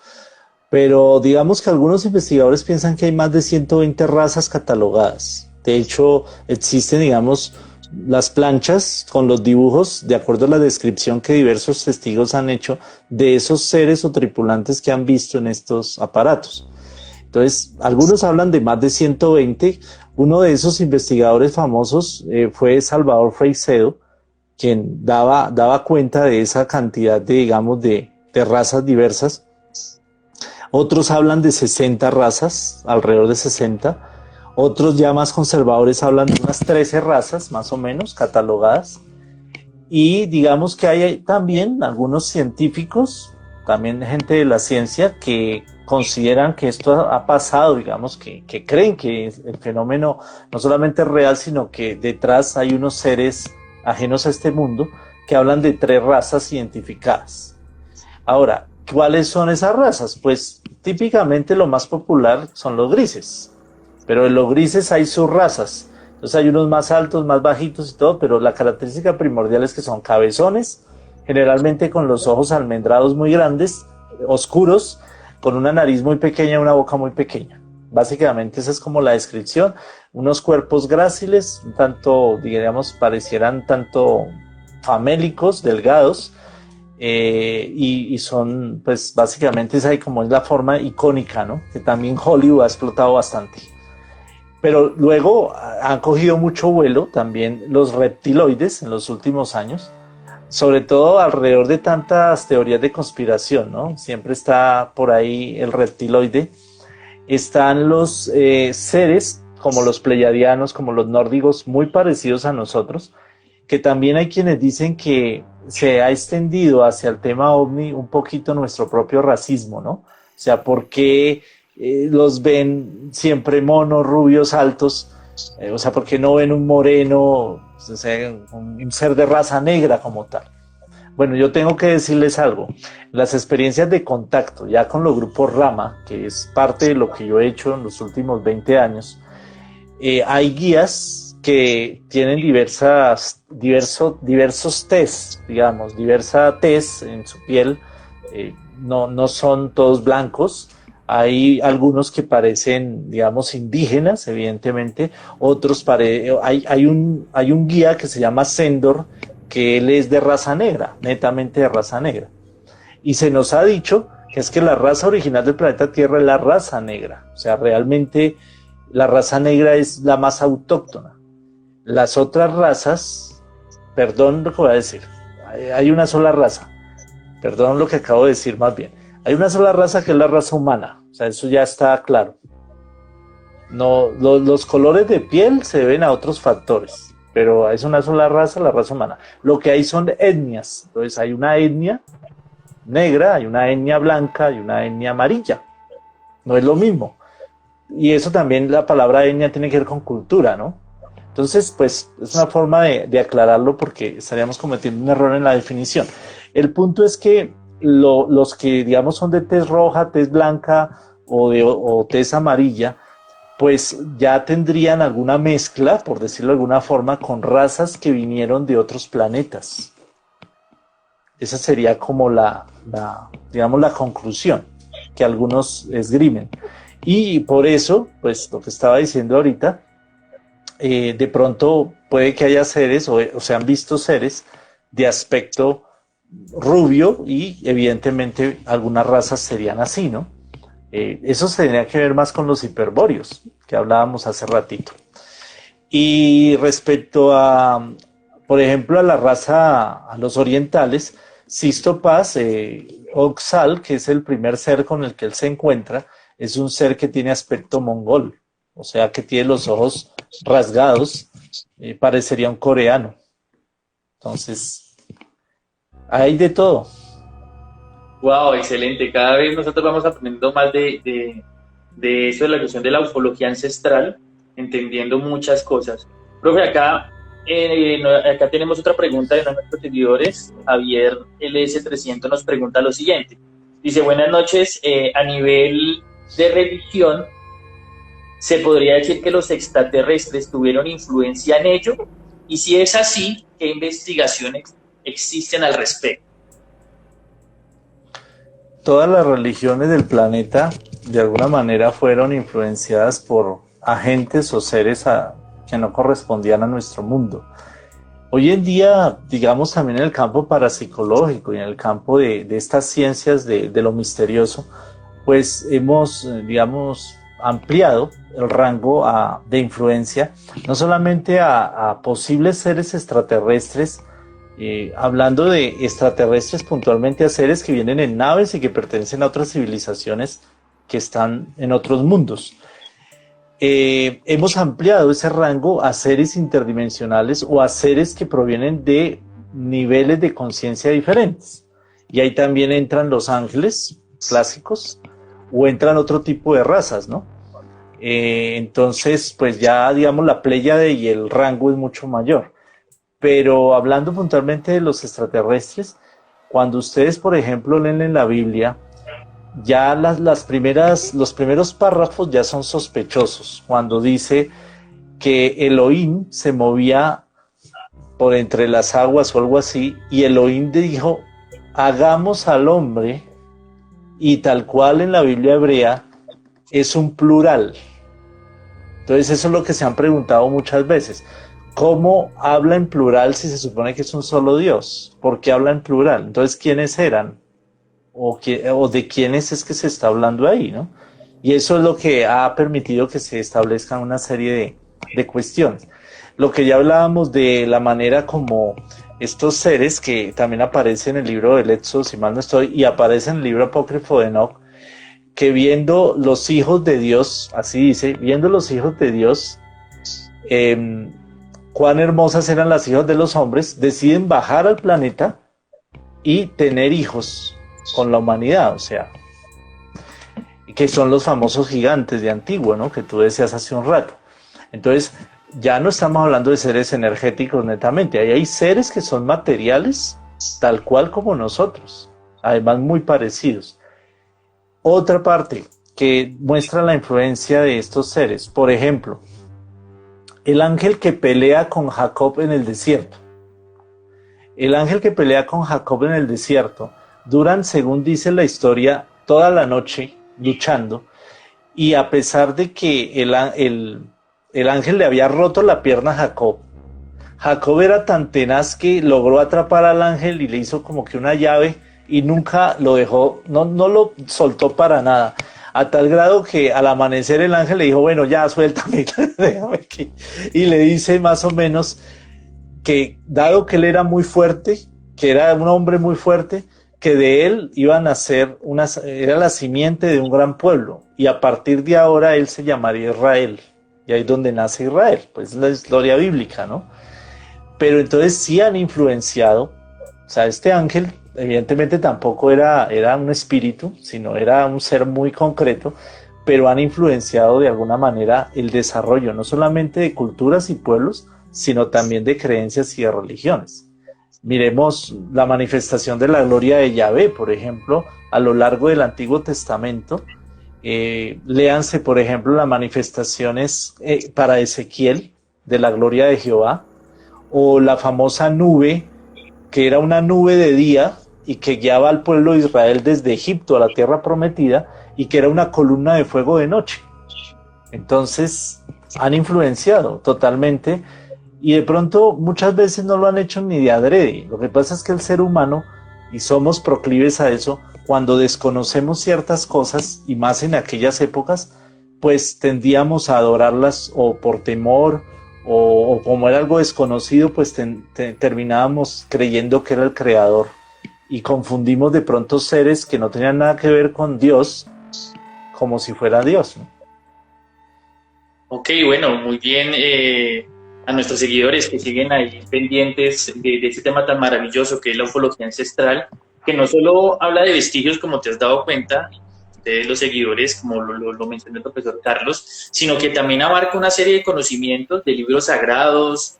[SPEAKER 3] Pero digamos que algunos investigadores piensan que hay más de 120 razas catalogadas. De hecho, existen, digamos, las planchas con los dibujos, de acuerdo a la descripción que diversos testigos han hecho de esos seres o tripulantes que han visto en estos aparatos. Entonces, algunos hablan de más de 120. Uno de esos investigadores famosos fue Salvador Freixedo, quien daba cuenta de esa cantidad de, digamos, de razas diversas. Otros hablan de 60 razas, alrededor de 60. Otros ya más conservadores hablan de unas 13 razas, más o menos, catalogadas. Y digamos que hay también algunos científicos, también gente de la ciencia, que consideran que esto ha pasado, digamos, que creen que el fenómeno no solamente es real, sino que detrás hay unos seres ajenos a este mundo que hablan de 3 razas identificadas. Ahora, ¿cuáles son esas razas? Pues típicamente lo más popular son los grises, pero en los grises hay subrazas. Entonces hay unos más altos, más bajitos y todo, pero la característica primordial es que son cabezones, generalmente con los ojos almendrados muy grandes, oscuros, con una nariz muy pequeña y una boca muy pequeña. Básicamente esa es como la descripción, unos cuerpos gráciles, un tanto, digamos, parecieran tanto famélicos, delgados, y son, pues básicamente esa como es la forma icónica, ¿no? Que también Hollywood ha explotado bastante. Pero luego han cogido mucho vuelo también los reptiloides en los últimos años, sobre todo alrededor de tantas teorías de conspiración, ¿no? Siempre está por ahí el reptiloide. Están los seres como los pleiadianos, como los nórdicos, muy parecidos a nosotros, que también hay quienes dicen que se ha extendido hacia el tema ovni un poquito nuestro propio racismo, ¿no? O sea, ¿por qué los ven siempre monos, rubios, altos? O sea, ¿por qué no ven un moreno, o sea, un ser de raza negra como tal? Bueno, yo tengo que decirles algo. Las experiencias de contacto, ya con los grupos Rama, que es parte de lo que yo he hecho en los últimos 20 años, hay guías que tienen diversos test, digamos, diversa test en su piel. No son todos blancos. Hay algunos que parecen, digamos, indígenas, evidentemente. Otros hay un guía que se llama Sendor, que él es de raza negra, netamente de raza negra. Y se nos ha dicho que es que la raza original del planeta Tierra es la raza negra. O sea, realmente la raza negra es la más autóctona. Las otras razas, perdón lo que voy a decir, hay una sola raza, perdón lo que acabo de decir más bien, hay una sola raza que es la raza humana, o sea, eso ya está claro. No, los colores de piel se deben a otros factores, pero es una sola raza, la raza humana. Lo que hay son etnias, entonces hay una etnia negra, hay una etnia blanca, hay una etnia amarilla, no es lo mismo. Y eso también, la palabra etnia tiene que ver con cultura, ¿no? Entonces, pues, es una forma de aclararlo porque estaríamos cometiendo un error en la definición. El punto es que los que, digamos, son de tez roja, tez blanca o tez amarilla, pues ya tendrían alguna mezcla, por decirlo de alguna forma, con razas que vinieron de otros planetas. Esa sería como digamos, la conclusión que algunos esgrimen. Y por eso, pues, lo que estaba diciendo ahorita, de pronto puede que haya seres o se han visto seres de aspecto rubio y evidentemente algunas razas serían así, ¿no? Eso tendría que ver más con los hiperbóreos que hablábamos hace ratito. Y respecto a, por ejemplo, a la raza, a los orientales, Sisto Paz, Oxal, que es el primer ser con el que él se encuentra, es un ser que tiene aspecto mongol, o sea que tiene los ojos rasgados, parecería un coreano. Entonces, hay de todo.
[SPEAKER 2] Wow, excelente. Cada vez nosotros vamos aprendiendo más de eso, de la cuestión de la ufología ancestral, entendiendo muchas cosas. Profe, acá tenemos otra pregunta de uno de nuestros seguidores. Javier LS300 nos pregunta lo siguiente. Dice, buenas noches, a nivel de religión, ¿se podría decir que los extraterrestres tuvieron influencia en ello? Y si es así, ¿qué investigaciones existen al respecto?
[SPEAKER 3] Todas las religiones del planeta, de alguna manera, fueron influenciadas por agentes o seres que no correspondían a nuestro mundo. Hoy en día, digamos, también en el campo parapsicológico y en el campo de estas ciencias de lo misterioso, pues hemos, digamos, ampliado el rango de influencia, no solamente a posibles seres extraterrestres, hablando de extraterrestres puntualmente a seres que vienen en naves y que pertenecen a otras civilizaciones que están en otros mundos. Hemos ampliado ese rango a seres interdimensionales o a seres que provienen de niveles de conciencia diferentes. Y ahí también entran los ángeles clásicos o entran otro tipo de razas, ¿no? Entonces, pues ya, digamos, la pléyade y el rango es mucho mayor. Pero hablando puntualmente de los extraterrestres, cuando ustedes, por ejemplo, leen en la Biblia, ya los primeros párrafos ya son sospechosos. Cuando dice que Elohim se movía por entre las aguas o algo así, y Elohim dijo, hagamos al hombre, y tal cual en la Biblia hebrea, es un plural. Entonces eso es lo que se han preguntado muchas veces. ¿Cómo habla en plural si se supone que es un solo Dios? ¿Por qué habla en plural? Entonces, ¿quiénes eran? ¿O de quiénes es que se está hablando ahí, ¿no? Y eso es lo que ha permitido que se establezcan una serie de cuestiones. Lo que ya hablábamos de la manera como estos seres, que también aparecen en el libro del Éxodo, si mal no estoy, y aparece en el libro apócrifo de Enoc, que viendo los hijos de Dios, así dice, viendo los hijos de Dios, cuán hermosas eran las hijas de los hombres, deciden bajar al planeta y tener hijos con la humanidad, o sea, que son los famosos gigantes de antiguo, ¿no? Que tú decías hace un rato. Entonces, ya no estamos hablando de seres energéticos netamente, ahí hay seres que son materiales, tal cual como nosotros, además muy parecidos. Otra parte que muestra la influencia de estos seres, por ejemplo, el ángel que pelea con Jacob en el desierto. El ángel que pelea con Jacob en el desierto duran, según dice la historia, toda la noche luchando, y a pesar de que el ángel le había roto la pierna a Jacob, Jacob era tan tenaz que logró atrapar al ángel y le hizo como que una llave y nunca lo dejó, no lo soltó para nada. A tal grado que al amanecer el ángel le dijo, bueno, ya suéltame, déjame aquí. Y le dice más o menos que dado que él era muy fuerte, que era un hombre muy fuerte, que de él iban a ser era la simiente de un gran pueblo. Y a partir de ahora él se llamaría Israel. Y ahí es donde nace Israel, pues es la historia bíblica, ¿no? Pero entonces sí han influenciado, o sea, este ángel evidentemente tampoco era un espíritu, sino era un ser muy concreto, pero han influenciado de alguna manera el desarrollo, no solamente de culturas y pueblos, sino también de creencias y de religiones. Miremos la manifestación de la gloria de Yahvé, por ejemplo, a lo largo del Antiguo Testamento. Léanse, por ejemplo, las manifestaciones para Ezequiel de la gloria de Jehová, o la famosa nube, que era una nube de día y que guiaba al pueblo de Israel desde Egipto a la tierra prometida, y que era una columna de fuego de noche. Entonces han influenciado totalmente, y de pronto muchas veces no lo han hecho ni de adrede. Lo que pasa es que el ser humano, y somos proclives a eso, cuando desconocemos ciertas cosas, y más en aquellas épocas, pues tendíamos a adorarlas o por temor, o como era algo desconocido, pues terminábamos creyendo que era el creador, y confundimos de pronto seres que no tenían nada que ver con Dios como si fuera Dios, ¿no?
[SPEAKER 2] Ok, bueno, muy bien. A nuestros seguidores que siguen ahí pendientes de este tema tan maravilloso que es la ufología ancestral, que no solo habla de vestigios, como te has dado cuenta, de los seguidores, como lo mencionó el profesor Carlos, sino que también abarca una serie de conocimientos de libros sagrados.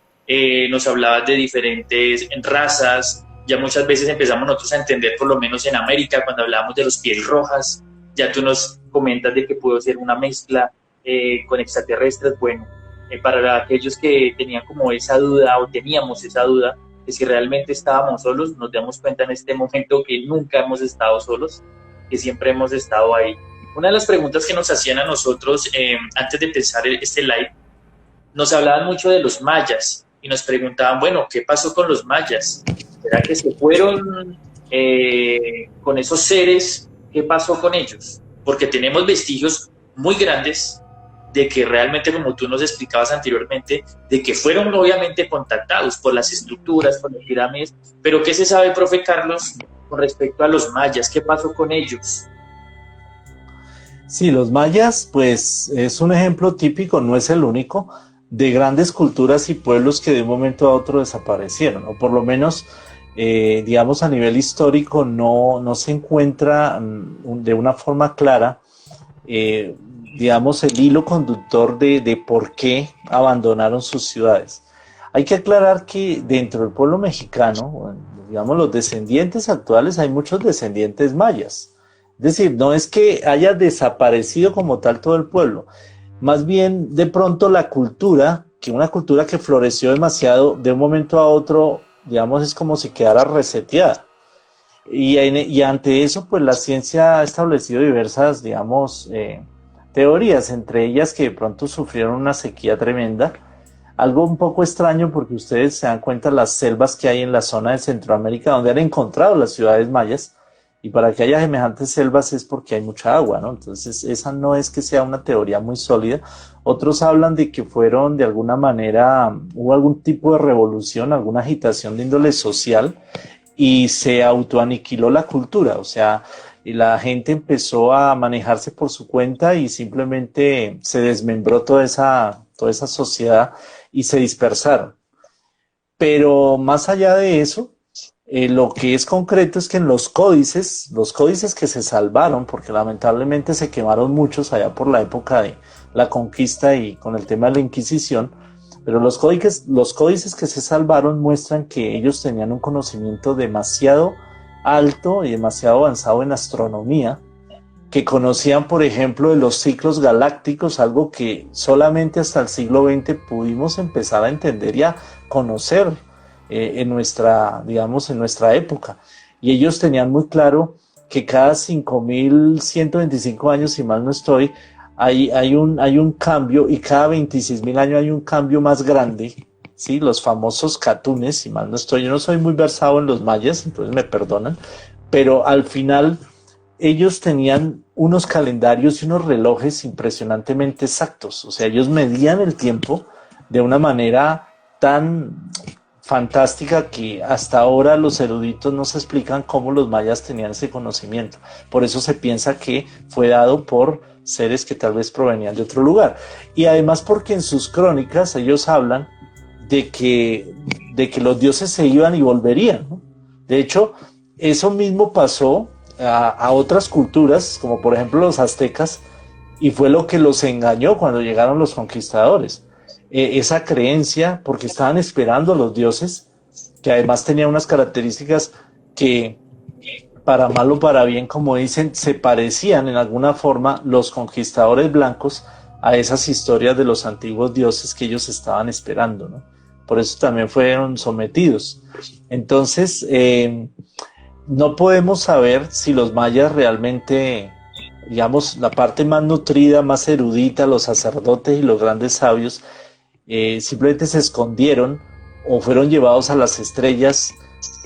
[SPEAKER 2] Nos hablabas de diferentes razas. Ya muchas veces empezamos nosotros a entender, por lo menos en América, cuando hablábamos de los pieles rojas, ya tú nos comentas de que pudo ser una mezcla con extraterrestres. Bueno, para aquellos que tenían como esa duda, o teníamos esa duda de si realmente estábamos solos, nos damos cuenta en este momento que nunca hemos estado solos, que siempre hemos estado ahí. Una de las preguntas que nos hacían a nosotros antes de empezar este live, nos hablaban mucho de los mayas y nos preguntaban, bueno, ¿qué pasó con los mayas? ¿Será que se fueron con esos seres? ¿Qué pasó con ellos? Porque tenemos vestigios muy grandes de que realmente, como tú nos explicabas anteriormente, de que fueron obviamente contactados por las estructuras, por las pirámides, pero ¿qué se sabe, profe Carlos, con respecto a los mayas? ¿Qué pasó con ellos?
[SPEAKER 3] Sí, los mayas, pues es un ejemplo típico, no es el único, de grandes culturas y pueblos que de un momento a otro desaparecieron, o por lo menos, digamos, a nivel histórico no se encuentra de una forma clara, digamos, el hilo conductor de por qué abandonaron sus ciudades. Hay que aclarar que dentro del pueblo mexicano, digamos, los descendientes actuales, hay muchos descendientes mayas. Es decir, no es que haya desaparecido como tal todo el pueblo, más bien de pronto la cultura, que una cultura que floreció demasiado, de un momento a otro, digamos, es como si quedara reseteada. Y ante eso, pues la ciencia ha establecido diversas, digamos, teorías, entre ellas que de pronto sufrieron una sequía tremenda. Algo un poco extraño porque ustedes se dan cuenta las selvas que hay en la zona de Centroamérica donde han encontrado las ciudades mayas, y para que haya semejantes selvas es porque hay mucha agua, ¿no? Entonces esa no es que sea una teoría muy sólida. Otros hablan de que fueron de alguna manera, hubo algún tipo de revolución, alguna agitación de índole social y se autoaniquiló la cultura, o sea, y la gente empezó a manejarse por su cuenta y simplemente se desmembró toda esa sociedad y se dispersaron. Pero más allá de eso, lo que es concreto es que en los códices que se salvaron, porque lamentablemente se quemaron muchos allá por la época de la conquista y con el tema de la Inquisición, pero los códices que se salvaron muestran que ellos tenían un conocimiento demasiado alto y demasiado avanzado en astronomía, que conocían, por ejemplo, de los ciclos galácticos, algo que solamente hasta el siglo XX pudimos empezar a entender y a conocer en digamos, en nuestra época. Y ellos tenían muy claro que cada 5.125 años, si mal no estoy, hay un cambio, y cada 26.000 años hay un cambio más grande, ¿sí? Los famosos catunes, si mal no estoy. Yo no soy muy versado en los mayas, entonces me perdonan, pero al final ellos tenían unos calendarios y unos relojes impresionantemente exactos. O sea, ellos medían el tiempo de una manera tan fantástica que hasta ahora los eruditos no se explican cómo los mayas tenían ese conocimiento. Por eso se piensa que fue dado por seres que tal vez provenían de otro lugar. Y además porque en sus crónicas ellos hablan de que los dioses se iban y volverían, ¿no? De hecho, eso mismo pasó a otras culturas, como por ejemplo los aztecas, y fue lo que los engañó cuando llegaron los conquistadores. Esa creencia, porque estaban esperando a los dioses, que además tenían unas características que, para mal o para bien, como dicen, se parecían en alguna forma los conquistadores blancos a esas historias de los antiguos dioses que ellos estaban esperando, ¿no? Por eso también fueron sometidos. Entonces, no podemos saber si los mayas realmente, digamos, la parte más nutrida, más erudita, los sacerdotes y los grandes sabios, simplemente se escondieron o fueron llevados a las estrellas,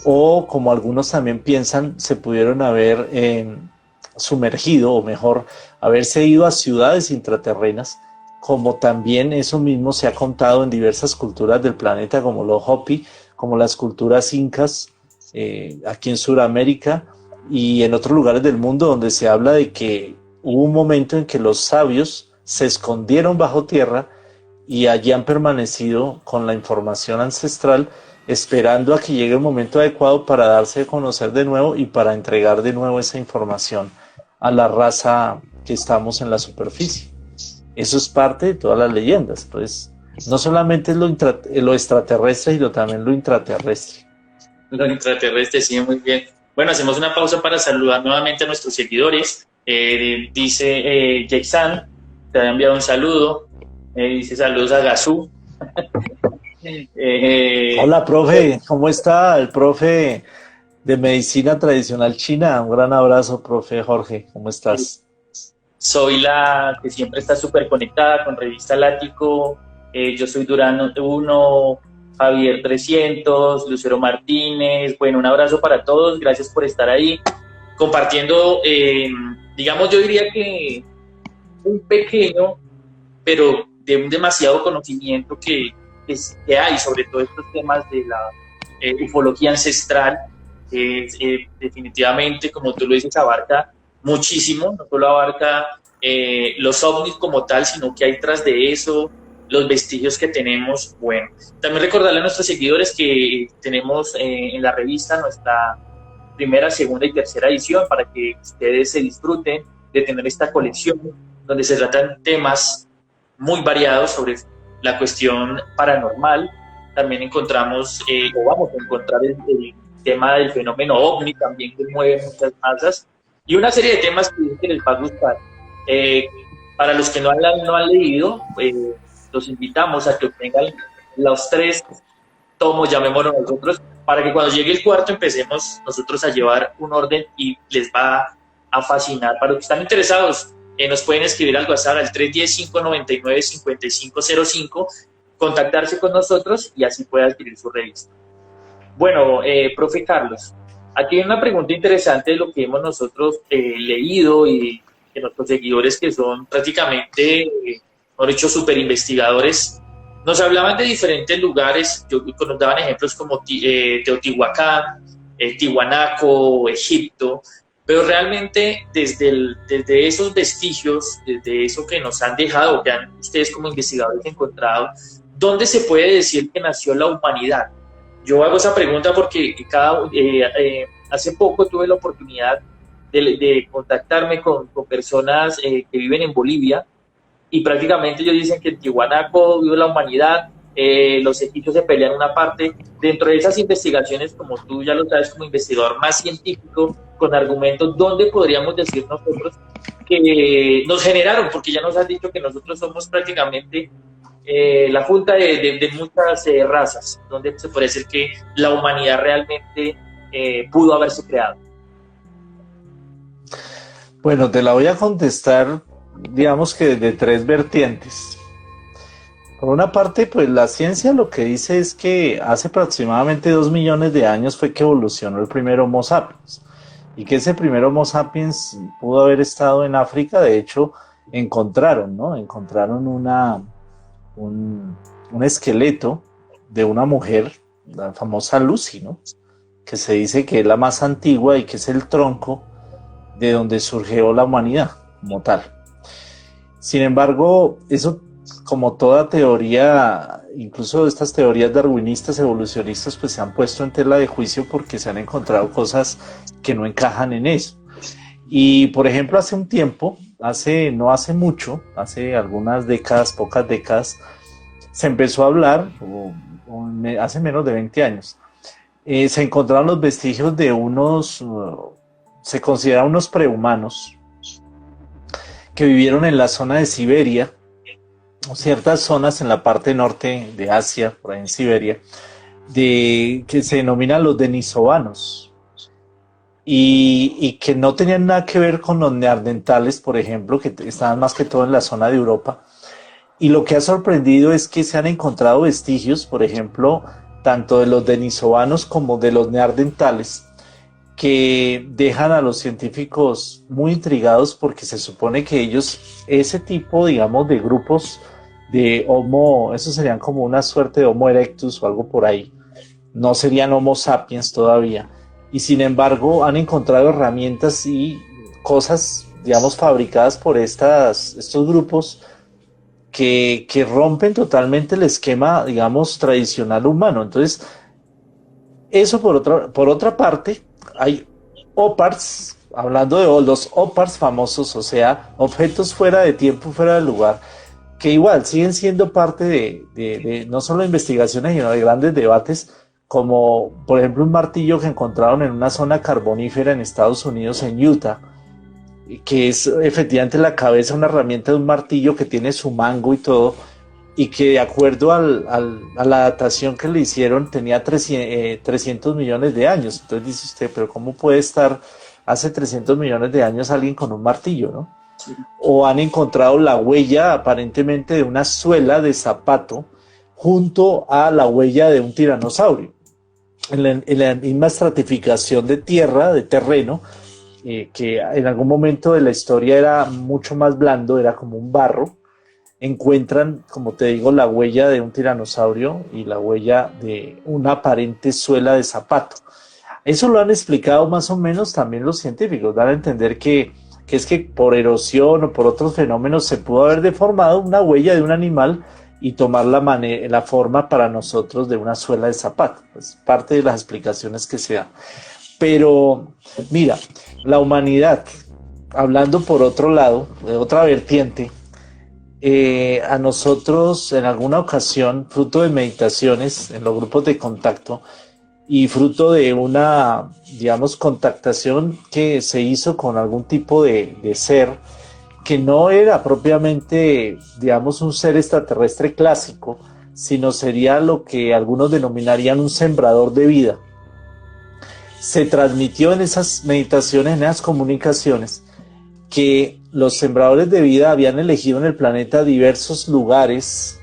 [SPEAKER 3] o como algunos también piensan, se pudieron haber sumergido, o mejor, haberse ido a ciudades intraterrenas, como también eso mismo se ha contado en diversas culturas del planeta, como los Hopi, como las culturas incas, aquí en Sudamérica y en otros lugares del mundo, donde se habla de que hubo un momento en que los sabios se escondieron bajo tierra y allí han permanecido con la información ancestral, esperando a que llegue el momento adecuado para darse a conocer de nuevo y para entregar de nuevo esa información a la raza que estamos en la superficie. Eso es parte de todas las leyendas, pues no solamente es lo extraterrestre, sino también lo intraterrestre.
[SPEAKER 2] Lo intraterrestre, sí, muy bien. Bueno, hacemos una pausa para saludar nuevamente a nuestros seguidores. Dice Jackson, te ha enviado un saludo. Dice saludos a Gazú.
[SPEAKER 3] Hola, profe, ¿cómo está el profe de medicina tradicional china? Un gran abrazo, profe Jorge, ¿cómo estás?
[SPEAKER 2] Soy la que siempre está súper conectada con Revista Lático. Yo soy Durán 1, Javier 300, Lucero Martínez. Bueno, un abrazo para todos, gracias por estar ahí compartiendo, digamos, yo diría que un pequeño, pero de un demasiado conocimiento que hay sobre todo estos temas de la ufología ancestral. Definitivamente, como tú lo dices, abarca muchísimo, no solo abarca los ovnis como tal, sino que hay tras de eso los vestigios que tenemos. Bueno, también recordarle a nuestros seguidores que tenemos en la revista nuestra primera, segunda y tercera edición para que ustedes se disfruten de tener esta colección donde se tratan temas muy variados sobre la cuestión paranormal. También encontramos o vamos a encontrar el tema del fenómeno ovni también, que mueve muchas masas, y una serie de temas que les va a gustar. Para los que no han leído, los invitamos a que obtengan los 3 tomos, llamémoslo nosotros, para que cuando llegue el cuarto empecemos nosotros a llevar un orden y les va a fascinar. Para los que están interesados nos pueden escribir al WhatsApp al 310-599-5505, contactarse con nosotros y así puede adquirir su revista. Bueno, profe Carlos, aquí hay una pregunta interesante de lo que hemos nosotros leído y de nuestros seguidores que son prácticamente, mejor dicho, super investigadores. Nos hablaban de diferentes lugares, nos daban ejemplos como Teotihuacán, Tiwanaco, Egipto, pero realmente desde esos vestigios, desde eso que nos han dejado, que han ustedes como investigadores encontrado, ¿dónde se puede decir que nació la humanidad? Yo hago esa pregunta porque hace poco tuve la oportunidad de contactarme con personas que viven en Bolivia y prácticamente ellos dicen que en Tiwanaco vive la humanidad, los egipcios se pelean una parte. Dentro de esas investigaciones, como tú ya lo sabes como investigador más científico, con argumentos, ¿dónde podríamos decir nosotros que nos generaron? Porque ya nos has dicho que nosotros somos prácticamente la junta de muchas razas, donde se puede decir que la humanidad realmente pudo haberse creado.
[SPEAKER 3] Bueno, te la voy a contestar, digamos que de tres vertientes. Por una parte, pues la ciencia lo que dice es que hace aproximadamente 2 millones de años fue que evolucionó el primer Homo sapiens, y que ese primer Homo sapiens pudo haber estado en África. De hecho, encontraron un esqueleto de una mujer, la famosa Lucy, ¿no? Que se dice que es la más antigua y que es el tronco de donde surgió la humanidad como tal. Sin embargo, eso, como toda teoría, incluso estas teorías darwinistas, evolucionistas, pues se han puesto en tela de juicio porque se han encontrado cosas que no encajan en eso. Y, por ejemplo, hace un tiempo, no hace mucho, hace algunas décadas, pocas décadas, se empezó a hablar, hace menos de 20 años, se encontraron los vestigios de se consideran unos prehumanos que vivieron en la zona de Siberia, o ciertas zonas en la parte norte de Asia, por ahí en Siberia, que se denominan los denisovanos, y que no tenían nada que ver con los neandertales, por ejemplo, que estaban más que todo en la zona de Europa. Y lo que ha sorprendido es que se han encontrado vestigios, por ejemplo, tanto de los denisovanos como de los neandertales, que dejan a los científicos muy intrigados porque se supone que ellos, ese tipo, digamos, de grupos de Homo, esos serían como una suerte de Homo erectus o algo por ahí, no serían Homo sapiens todavía, y sin embargo han encontrado herramientas y cosas, digamos, fabricadas por estos grupos que rompen totalmente el esquema, digamos, tradicional humano. Entonces, eso por otra parte, hay OPARs, hablando de los OPARs famosos, o sea, objetos fuera de tiempo, fuera de lugar, que igual siguen siendo parte de no solo investigaciones, sino de grandes debates, como por ejemplo un martillo que encontraron en una zona carbonífera en Estados Unidos, en Utah, que es efectivamente la cabeza, una herramienta de un martillo que tiene su mango y todo, y que de acuerdo a la datación que le hicieron tenía 300 millones de años. Entonces dice usted, pero ¿cómo puede estar hace 300 millones de años alguien con un martillo, no? Sí. O han encontrado la huella aparentemente de una suela de zapato junto a la huella de un tiranosaurio. En la misma estratificación de tierra, de terreno, que en algún momento de la historia era mucho más blando, era como un barro, encuentran, como te digo, la huella de un tiranosaurio y la huella de una aparente suela de zapato. Eso lo han explicado más o menos también los científicos, dan a entender que es que por erosión o por otros fenómenos se pudo haber deformado una huella de un animal y tomar la forma para nosotros de una suela de zapato. Es parte de las explicaciones que se dan. Pero mira, la humanidad, hablando por otro lado, de otra vertiente, a nosotros en alguna ocasión, fruto de meditaciones en los grupos de contacto y fruto de una, digamos, contactación que se hizo con algún tipo de ser que no era propiamente, digamos, un ser extraterrestre clásico, sino sería lo que algunos denominarían un sembrador de vida. Se transmitió en esas meditaciones, en esas comunicaciones, que los sembradores de vida habían elegido en el planeta diversos lugares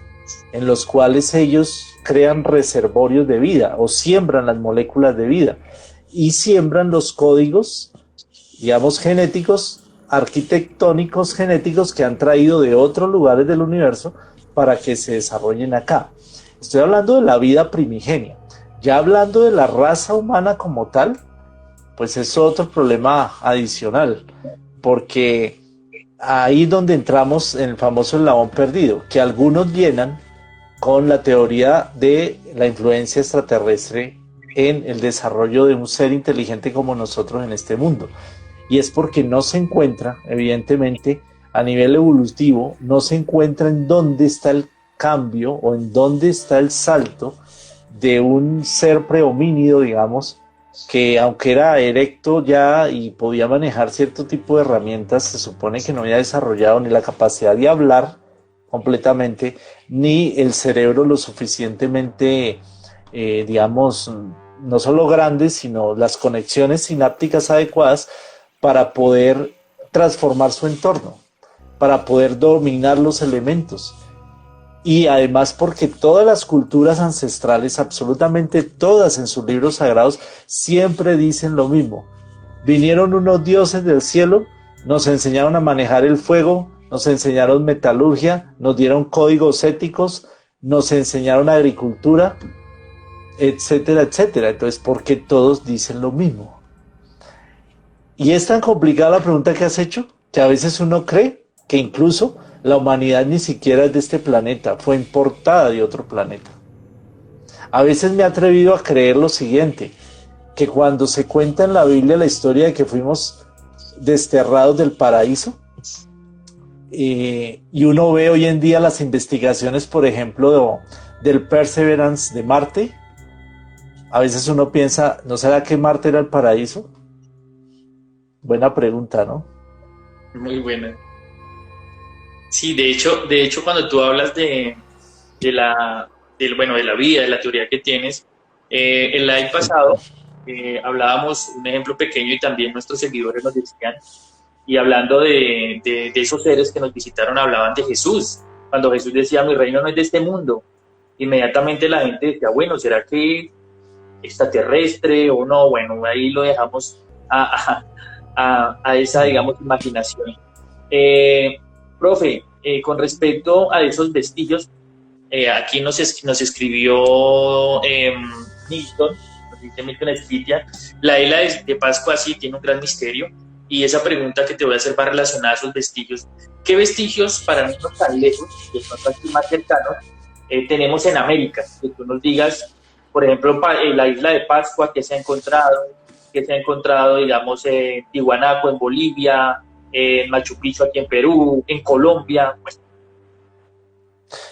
[SPEAKER 3] en los cuales ellos crean reservorios de vida o siembran las moléculas de vida y siembran los códigos, digamos, genéticos, arquitectónicos, genéticos que han traído de otros lugares del universo para que se desarrollen acá. Estoy hablando de la vida primigenia. Ya hablando de la raza humana como tal, pues es otro problema adicional, porque ahí es donde entramos en el famoso eslabón perdido, que algunos llenan con la teoría de la influencia extraterrestre en el desarrollo de un ser inteligente como nosotros en este mundo. Y es porque no se encuentra, evidentemente, a nivel evolutivo, no se encuentra en dónde está el cambio o en dónde está el salto de un ser prehomínido, digamos, que aunque era erecto ya y podía manejar cierto tipo de herramientas, se supone que no había desarrollado ni la capacidad de hablar completamente, ni el cerebro lo suficientemente, digamos, no solo grande, sino las conexiones sinápticas adecuadas para poder transformar su entorno, para poder dominar los elementos. Y además porque todas las culturas ancestrales, absolutamente todas en sus libros sagrados, siempre dicen lo mismo. Vinieron unos dioses del cielo, nos enseñaron a manejar el fuego, nos enseñaron metalurgia, nos dieron códigos éticos, nos enseñaron agricultura, etcétera, etcétera. Entonces, ¿por qué todos dicen lo mismo? Y es tan complicada la pregunta que has hecho, que a veces uno cree que incluso la humanidad ni siquiera es de este planeta, fue importada de otro planeta. A veces me he atrevido a creer lo siguiente, que cuando se cuenta en la Biblia la historia de que fuimos desterrados del paraíso, y uno ve hoy en día las investigaciones, por ejemplo, del Perseverance de Marte, a veces uno piensa, ¿no será que Marte era el paraíso? Buena pregunta, ¿no?
[SPEAKER 2] Muy buena. Sí, de hecho, cuando tú hablas de la vida, de la teoría que tienes, el live pasado hablábamos un ejemplo pequeño y también nuestros seguidores nos decían, y hablando de esos seres que nos visitaron, hablaban de Jesús. Cuando Jesús decía, mi reino no es de este mundo, inmediatamente la gente decía, bueno, ¿será que extraterrestre o no? Bueno, ahí lo dejamos a esa, digamos, imaginación. Profe, con respecto a esos vestigios, aquí nos escribió Milton, nos dice Milton Espitia, la isla de Pascua sí tiene un gran misterio, y esa pregunta que te voy a hacer va relacionada a esos vestigios. ¿Qué vestigios, para no irnos tan lejos, que son aquí más cercanos, tenemos en América? Que tú nos digas, por ejemplo, la isla de Pascua, que se ha encontrado, digamos, en Tiwanaku, en Bolivia, en Machu Picchu aquí en Perú, en Colombia. Pues.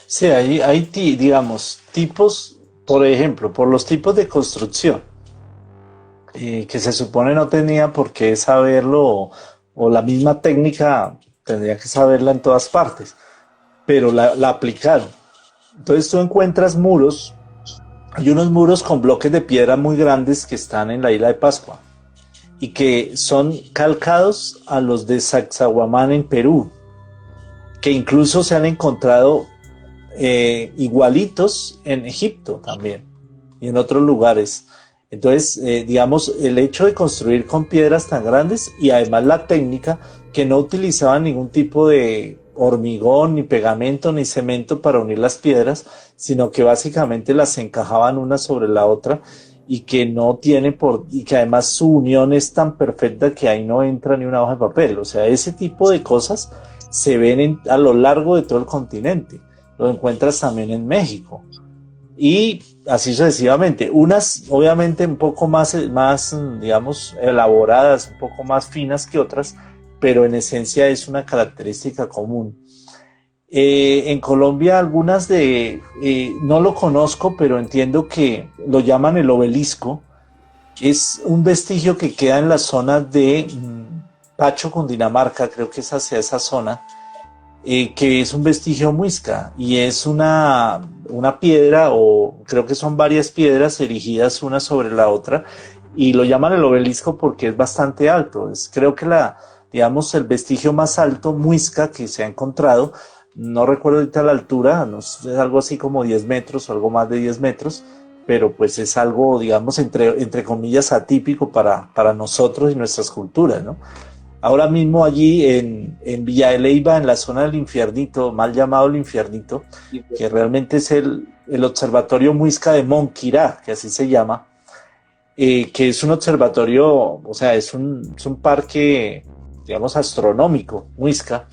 [SPEAKER 3] Sí, hay digamos, tipos, por ejemplo, por los tipos de construcción, que se supone no tenía por qué saberlo, o la misma técnica tendría que saberla en todas partes, pero la aplicaron. Entonces tú encuentras muros, hay unos muros con bloques de piedra muy grandes que están en la isla de Pascua, y que son calcados a los de Sacsayhuamán en Perú, que incluso se han encontrado igualitos en Egipto también y en otros lugares. Entonces, digamos, el hecho de construir con piedras tan grandes y además la técnica que no utilizaban ningún tipo de hormigón, ni pegamento, ni cemento para unir las piedras, sino que básicamente las encajaban una sobre la otra, y que no tiene y que además su unión es tan perfecta que ahí no entra ni una hoja de papel. O sea, ese tipo de cosas se ven a lo largo de todo el continente. Lo encuentras también en México. Y así sucesivamente. Unas, obviamente, un poco más, digamos, elaboradas, un poco más finas que otras, pero en esencia es una característica común. En Colombia algunas no lo conozco, pero entiendo que lo llaman el obelisco. Es un vestigio que queda en la zona de Pacho, Cundinamarca, creo que es hacia esa zona, que es un vestigio muisca, y es una piedra, o creo que son varias piedras erigidas una sobre la otra, y lo llaman el obelisco porque es bastante alto. Creo que digamos, el vestigio más alto, Muisca, que se ha encontrado. No recuerdo ahorita la altura, no sé, es algo así como 10 metros o algo más de 10 metros, pero pues es algo, digamos, entre comillas, atípico para nosotros y nuestras culturas, ¿no? Ahora mismo allí en Villa de Leyva, en la zona del Infiernito, mal llamado el Infiernito, que realmente es el observatorio Muisca de Monquirá, que así se llama, que es un observatorio, o sea, es un parque, digamos, astronómico, Muisca,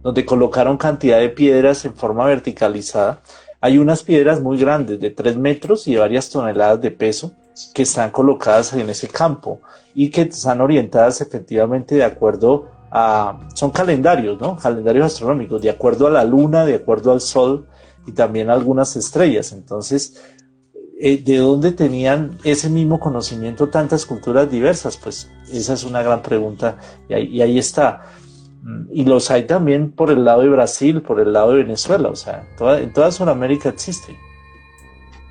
[SPEAKER 3] donde colocaron cantidad de piedras en forma verticalizada. Hay unas piedras muy grandes, de 3 metros y de varias toneladas de peso, que están colocadas en ese campo y que están orientadas efectivamente de acuerdo a... Son calendarios, ¿no? Calendarios astronómicos, de acuerdo a la luna, de acuerdo al sol y también a algunas estrellas. Entonces, ¿de dónde tenían ese mismo conocimiento tantas culturas diversas? Pues esa es una gran pregunta y ahí está. Y los hay también por el lado de Brasil, por el lado de Venezuela, o sea, en toda Sudamérica existe.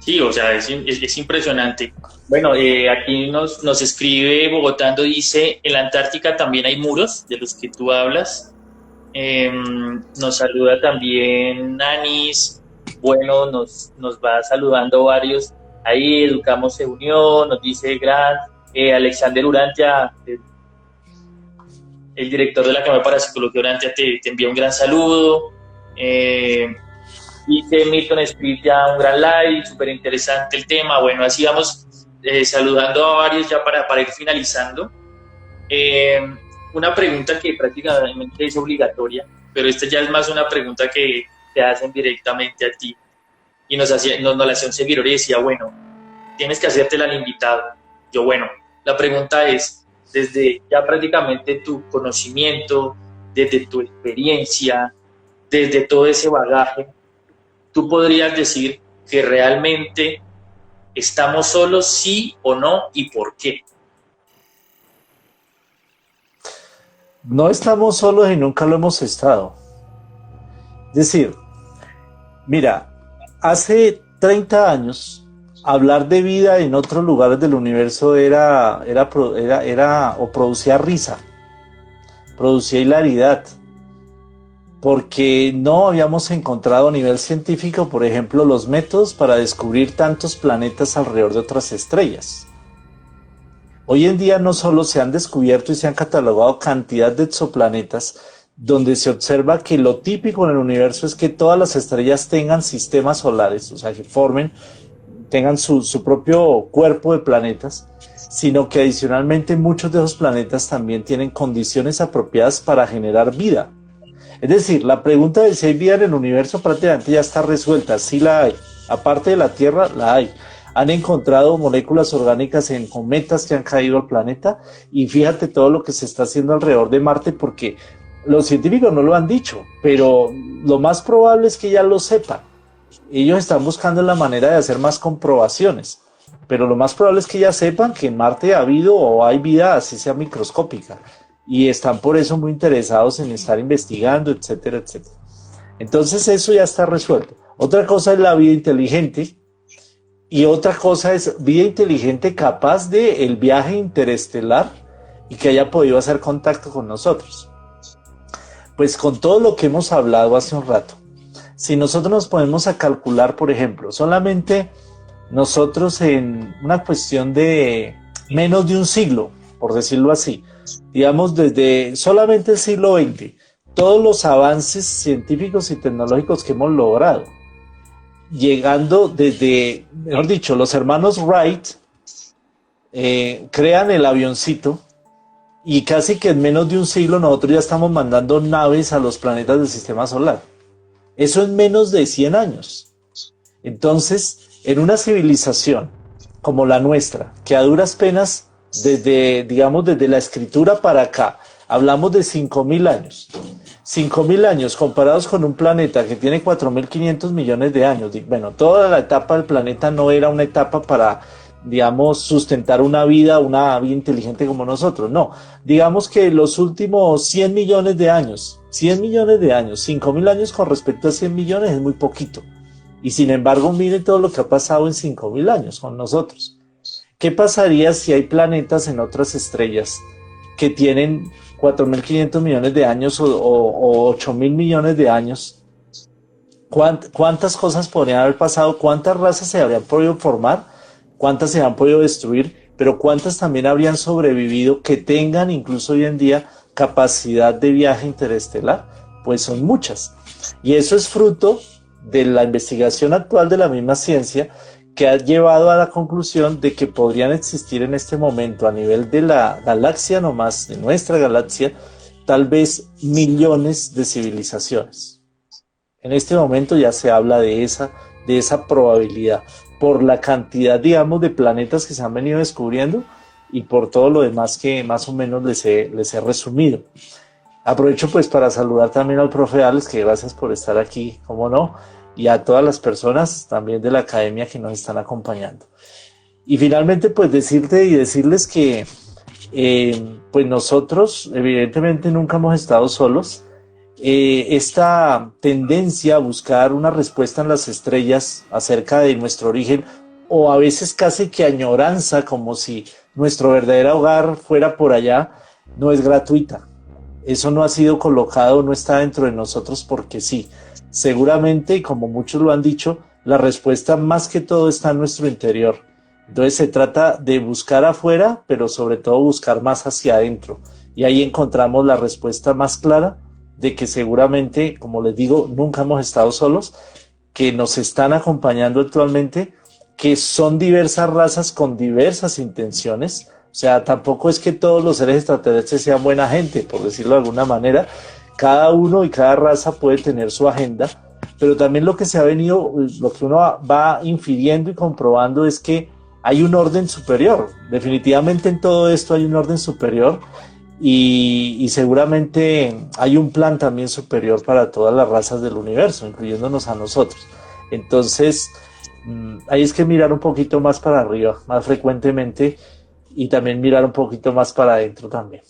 [SPEAKER 2] Sí, o sea, es impresionante. Bueno, aquí nos escribe Bogotando, dice, en la Antártica también hay muros de los que tú hablas. Nos saluda también Nanis, bueno, nos va saludando varios. Ahí Educamos se unió, nos dice Gran, Alexander Urantia, el director de la Cámara para Psicología Urantia, te envía un gran saludo. Dice Milton Street ya un gran like, súper interesante el tema. Bueno, así vamos saludando a varios ya para ir finalizando. Una pregunta que prácticamente es obligatoria, pero esta ya es más una pregunta que te hacen directamente a ti. Y nos la hacía un seguidor y decía, bueno, tienes que hacértela al invitado. Yo, bueno, la pregunta es, desde ya prácticamente tu conocimiento, desde tu experiencia, desde todo ese bagaje, ¿tú podrías decir que realmente estamos solos, sí o no, y por qué?
[SPEAKER 3] No estamos solos y nunca lo hemos estado. Es decir, mira, hace 30 años hablar de vida en otros lugares del universo era o producía risa, producía hilaridad, porque no habíamos encontrado a nivel científico, por ejemplo, los métodos para descubrir tantos planetas alrededor de otras estrellas. Hoy en día no solo se han descubierto y se han catalogado cantidad de exoplanetas, donde se observa que lo típico en el universo es que todas las estrellas tengan sistemas solares, o sea, que tengan su propio cuerpo de planetas, sino que adicionalmente muchos de esos planetas también tienen condiciones apropiadas para generar vida. Es decir, la pregunta de si hay vida en el universo prácticamente ya está resuelta, sí la hay. Aparte de la Tierra, la hay. Han encontrado moléculas orgánicas en cometas que han caído al planeta y fíjate todo lo que se está haciendo alrededor de Marte porque los científicos no lo han dicho, pero lo más probable es que ya lo sepan. Ellos están buscando la manera de hacer más comprobaciones, pero lo más probable es que ya sepan que en Marte ha habido o hay vida, así sea microscópica, y están por eso muy interesados en estar investigando, etcétera, etcétera. Entonces eso ya está resuelto. Otra cosa es la vida inteligente, y otra cosa es vida inteligente capaz de el viaje interestelar y que haya podido hacer contacto con nosotros. Pues con todo lo que hemos hablado hace un rato, si nosotros nos ponemos a calcular, por ejemplo, solamente nosotros en una cuestión de menos de un siglo, por decirlo así, digamos desde solamente el siglo XX, todos los avances científicos y tecnológicos que hemos logrado, llegando desde, mejor dicho, los hermanos Wright crean el avioncito y casi que en menos de un siglo nosotros ya estamos mandando naves a los planetas del sistema solar. Eso en menos de 100 años. Entonces, en una civilización como la nuestra, que a duras penas, desde la escritura para acá, hablamos de 5.000 años. 5.000 años comparados con un planeta que tiene 4.500 millones de años. Bueno, toda la etapa del planeta no era una etapa para, digamos, sustentar una vida inteligente como nosotros. No, digamos que los últimos 100 millones de años, 5.000 años con respecto a 100 millones es muy poquito. Y sin embargo, miren todo lo que ha pasado en 5.000 años con nosotros. ¿Qué pasaría si hay planetas en otras estrellas que tienen 4.500 millones de años o 8.000 millones de años, ¿cuántas cosas podrían haber pasado? ¿Cuántas razas se habrían podido formar? ¿Cuántas se han podido destruir? Pero ¿cuántas también habrían sobrevivido que tengan incluso hoy en día capacidad de viaje interestelar? Pues son muchas. Y eso es fruto de la investigación actual de la misma ciencia, que ha llevado a la conclusión de que podrían existir en este momento a nivel de la galaxia, nomás de nuestra galaxia, tal vez millones de civilizaciones. En este momento ya se habla de esa probabilidad, por la cantidad, digamos, de planetas que se han venido descubriendo y por todo lo demás que más o menos les he resumido. Aprovecho pues para saludar también al profe Alex, que gracias por estar aquí, cómo no, y a todas las personas también de la academia que nos están acompañando. Y finalmente pues decirles que pues nosotros evidentemente nunca hemos estado solos. Esta tendencia a buscar una respuesta en las estrellas acerca de nuestro origen, o a veces casi que añoranza, como si nuestro verdadero hogar fuera por allá, no es gratuita. Eso no ha sido colocado, no está dentro de nosotros porque sí. Seguramente, y como muchos lo han dicho, la respuesta más que todo está en nuestro interior. Entonces se trata de buscar afuera, pero sobre todo buscar más hacia adentro. Y ahí encontramos la respuesta más clara de que seguramente, como les digo, nunca hemos estado solos, que nos están acompañando actualmente, que son diversas razas con diversas intenciones. O sea, tampoco es que todos los seres extraterrestres sean buena gente, por decirlo de alguna manera. Cada uno y cada raza puede tener su agenda, pero también lo que se ha venido, lo que uno va infiriendo y comprobando es que hay un orden superior. Definitivamente en todo esto hay un orden superior y seguramente hay un plan también superior para todas las razas del universo, incluyéndonos a nosotros. Entonces, ahí es que mirar un poquito más para arriba, más frecuentemente, y también mirar un poquito más para adentro también.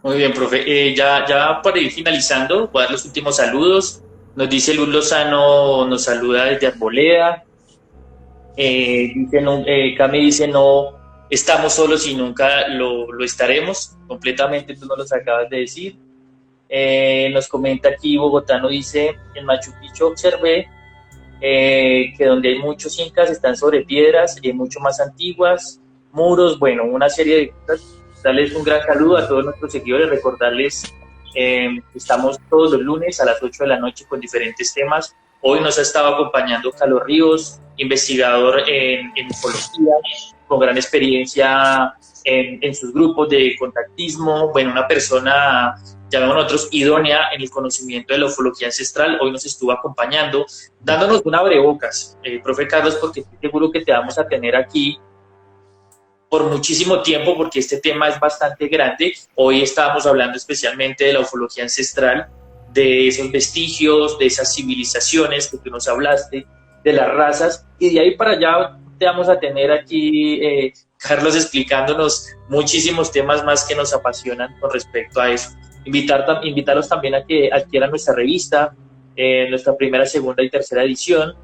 [SPEAKER 2] Muy bien, profe. Ya para ir finalizando, voy a dar los últimos saludos. Nos dice Luz Lozano, nos saluda desde Arboleda. Cami dice, no estamos solos y nunca lo estaremos. Completamente, tú nos lo acabas de decir. Nos comenta aquí, Bogotano dice, en Machu Picchu observé que donde hay muchos incas están sobre piedras mucho más antiguas, muros, bueno, una serie de cosas. Darles un gran saludo a todos nuestros seguidores, recordarles que estamos todos los lunes a las 8 de la noche con diferentes temas. Hoy nos ha estado acompañando Carlos Ríos, investigador en ufología, con gran experiencia en sus grupos de contactismo, bueno, una persona, llamamos nosotros, idónea en el conocimiento de la ufología ancestral. Hoy nos estuvo acompañando, dándonos un abrebocas, profe Carlos, porque estoy seguro que te vamos a tener aquí por muchísimo tiempo, porque este tema es bastante grande. Hoy estábamos hablando especialmente de la ufología ancestral, de esos vestigios, de esas civilizaciones que tú nos hablaste, de las razas, y de ahí para allá te vamos a tener aquí, Carlos, explicándonos muchísimos temas más que nos apasionan con respecto a eso. Invitarlos también a que adquieran nuestra revista, nuestra primera, segunda y tercera edición.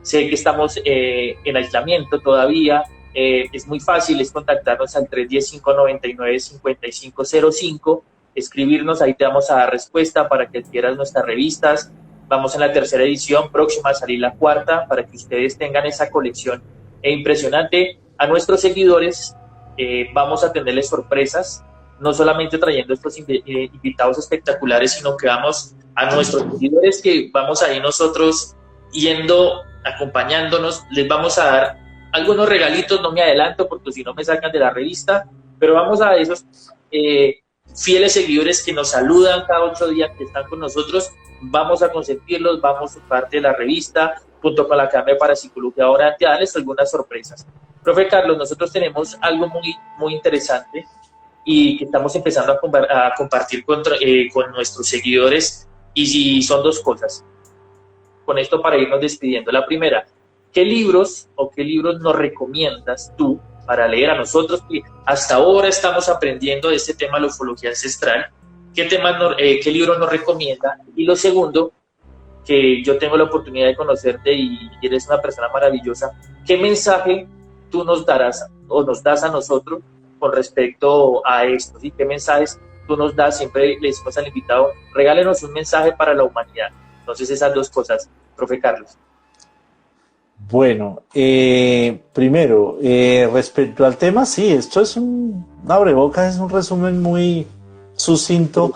[SPEAKER 2] Sé que estamos en aislamiento todavía. Es muy fácil, es contactarnos al 310-599-5505, escribirnos, ahí te vamos a dar respuesta para que adquieras nuestras revistas. Vamos en la tercera edición, próxima a salir la cuarta, para que ustedes tengan esa colección impresionante. A nuestros seguidores vamos a tenerles sorpresas, no solamente trayendo estos invitados espectaculares, sino que vamos a nuestros seguidores, que vamos a ir nosotros yendo, acompañándonos, les vamos a dar algunos regalitos. No me adelanto porque si no me sacan de la revista, pero vamos a esos fieles seguidores que nos saludan cada 8 días, que están con nosotros, vamos a consentirlos, vamos a ser parte de la revista, junto con la Academia de Parapsicología Orante, a darles algunas sorpresas. Profe Carlos, nosotros tenemos algo muy, muy interesante y que estamos empezando a compartir con nuestros seguidores, y son dos cosas. Con esto, para irnos despidiendo. La primera, ¿qué libros nos recomiendas tú para leer a nosotros, que hasta ahora estamos aprendiendo de este tema de la ufología ancestral? ¿Qué libro nos recomienda? Y lo segundo, que yo tengo la oportunidad de conocerte y eres una persona maravillosa, ¿qué mensaje tú nos darás o nos das a nosotros con respecto a esto, ¿sí? ¿Qué mensajes tú nos das? Siempre le decimos al invitado, regálenos un mensaje para la humanidad. Entonces, esas dos cosas, profe Carlos.
[SPEAKER 3] Bueno, primero, respecto al tema, sí, esto es un abrebocas, es un resumen muy sucinto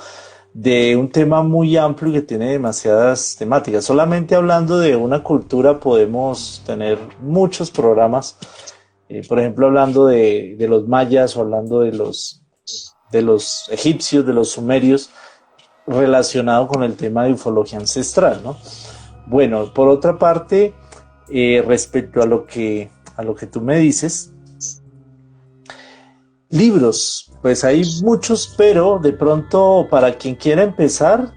[SPEAKER 3] de un tema muy amplio que tiene demasiadas temáticas. Solamente hablando de una cultura podemos tener muchos programas, por ejemplo, hablando de los mayas o hablando de los egipcios, de los sumerios, relacionado con el tema de ufología ancestral, ¿no? Bueno, por otra parte, respecto a lo que tú me dices, libros, pues hay muchos, pero de pronto para quien quiera empezar,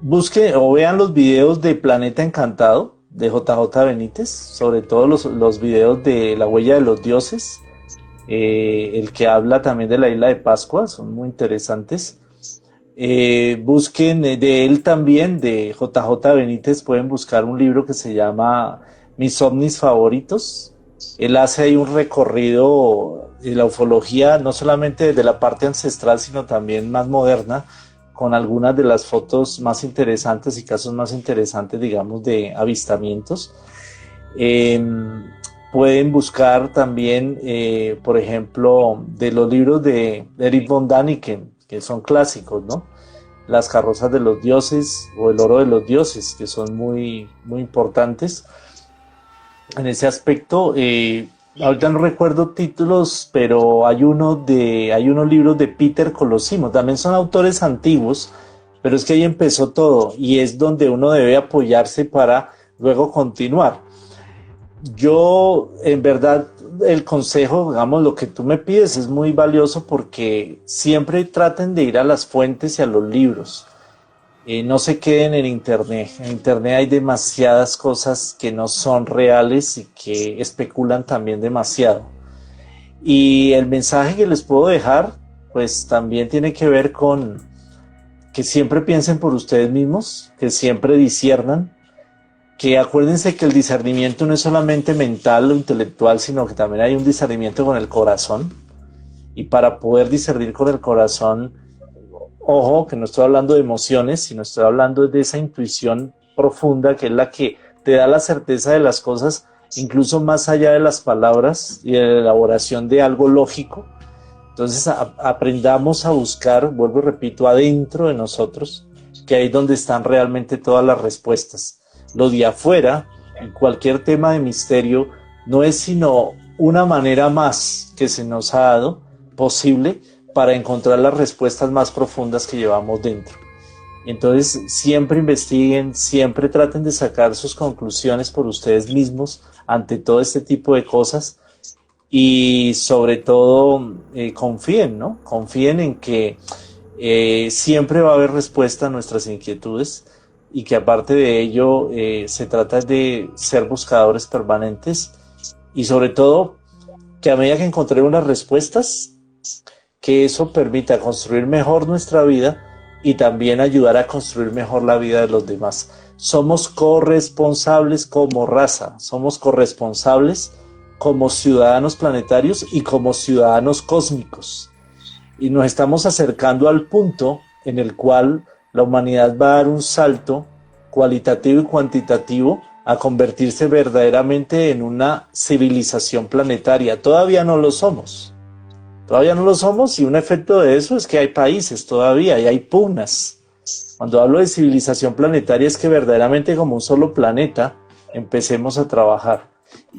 [SPEAKER 3] busque o vean los videos de Planeta Encantado de JJ Benítez, sobre todo los videos de La Huella de los Dioses, el que habla también de la isla de Pascua, son muy interesantes. Busquen de él también, de JJ Benítez, pueden buscar un libro que se llama Mis ovnis favoritos. Él hace ahí un recorrido de la ufología, no solamente de la parte ancestral, sino también más moderna, con algunas de las fotos más interesantes y casos más interesantes, digamos, de avistamientos. Pueden buscar también, por ejemplo, de los libros de Erich von Däniken, que son clásicos, ¿no? Las carrozas de los dioses o el oro de los dioses, que son muy, muy importantes en ese aspecto. Ahorita no recuerdo títulos, pero hay unos libros de Peter Colosimo, también son autores antiguos, pero es que ahí empezó todo y es donde uno debe apoyarse para luego continuar. Yo, en verdad, el consejo, digamos, lo que tú me pides es muy valioso porque siempre traten de ir a las fuentes y a los libros. No se queden en internet. En internet hay demasiadas cosas que no son reales y que especulan también demasiado. Y el mensaje que les puedo dejar, pues también tiene que ver con que siempre piensen por ustedes mismos, que siempre disciernan, que acuérdense que el discernimiento no es solamente mental o intelectual, sino que también hay un discernimiento con el corazón. Y para poder discernir con el corazón, ojo, que no estoy hablando de emociones, sino estoy hablando de esa intuición profunda que es la que te da la certeza de las cosas, incluso más allá de las palabras y de la elaboración de algo lógico. Entonces aprendamos a buscar, vuelvo y repito, adentro de nosotros, que ahí es donde están realmente todas las respuestas. Lo de afuera, en cualquier tema de misterio, no es sino una manera más que se nos ha dado posible para encontrar las respuestas más profundas que llevamos dentro. Entonces, siempre investiguen, siempre traten de sacar sus conclusiones por ustedes mismos ante todo este tipo de cosas y sobre todo confíen, ¿no? Confíen en que siempre va a haber respuesta a nuestras inquietudes y que aparte de ello se trata de ser buscadores permanentes y sobre todo que a medida que encontremos las respuestas, que eso permita construir mejor nuestra vida y también ayudar a construir mejor la vida de los demás. Somos corresponsables como raza, somos corresponsables como ciudadanos planetarios y como ciudadanos cósmicos. Y nos estamos acercando al punto en el cual la humanidad va a dar un salto cualitativo y cuantitativo a convertirse verdaderamente en una civilización planetaria. Todavía no lo somos. Todavía no lo somos y un efecto de eso es que hay países todavía y hay pugnas. Cuando hablo de civilización planetaria es que verdaderamente como un solo planeta empecemos a trabajar.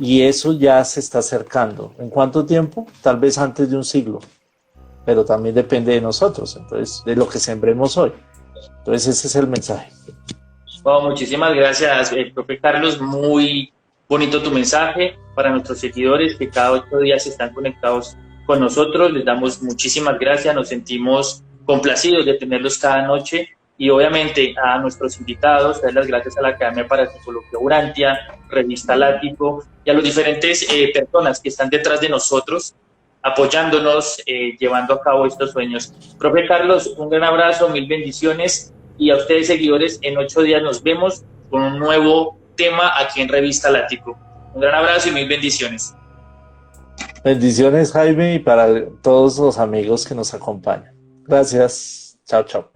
[SPEAKER 3] Y eso ya se está acercando. ¿En cuánto tiempo? Tal vez antes de un siglo. Pero también depende de nosotros, entonces, de lo que sembremos hoy. Entonces ese es el mensaje.
[SPEAKER 2] Bueno, muchísimas gracias, profe Carlos. Muy bonito tu mensaje para nuestros seguidores que cada 8 días están conectados con nosotros. Les damos muchísimas gracias, nos sentimos complacidos de tenerlos cada noche y obviamente a nuestros invitados, dar las gracias a la Academia Parapsicología Urantia, Revista Látigo y a los diferentes personas que están detrás de nosotros apoyándonos, llevando a cabo estos sueños. Profe Carlos, un gran abrazo, mil bendiciones y a ustedes seguidores, en 8 días nos vemos con un nuevo tema aquí en Revista Látigo. Un gran abrazo y mil bendiciones.
[SPEAKER 3] Bendiciones, Jaime, y para todos los amigos que nos acompañan. Gracias. Chao, chao.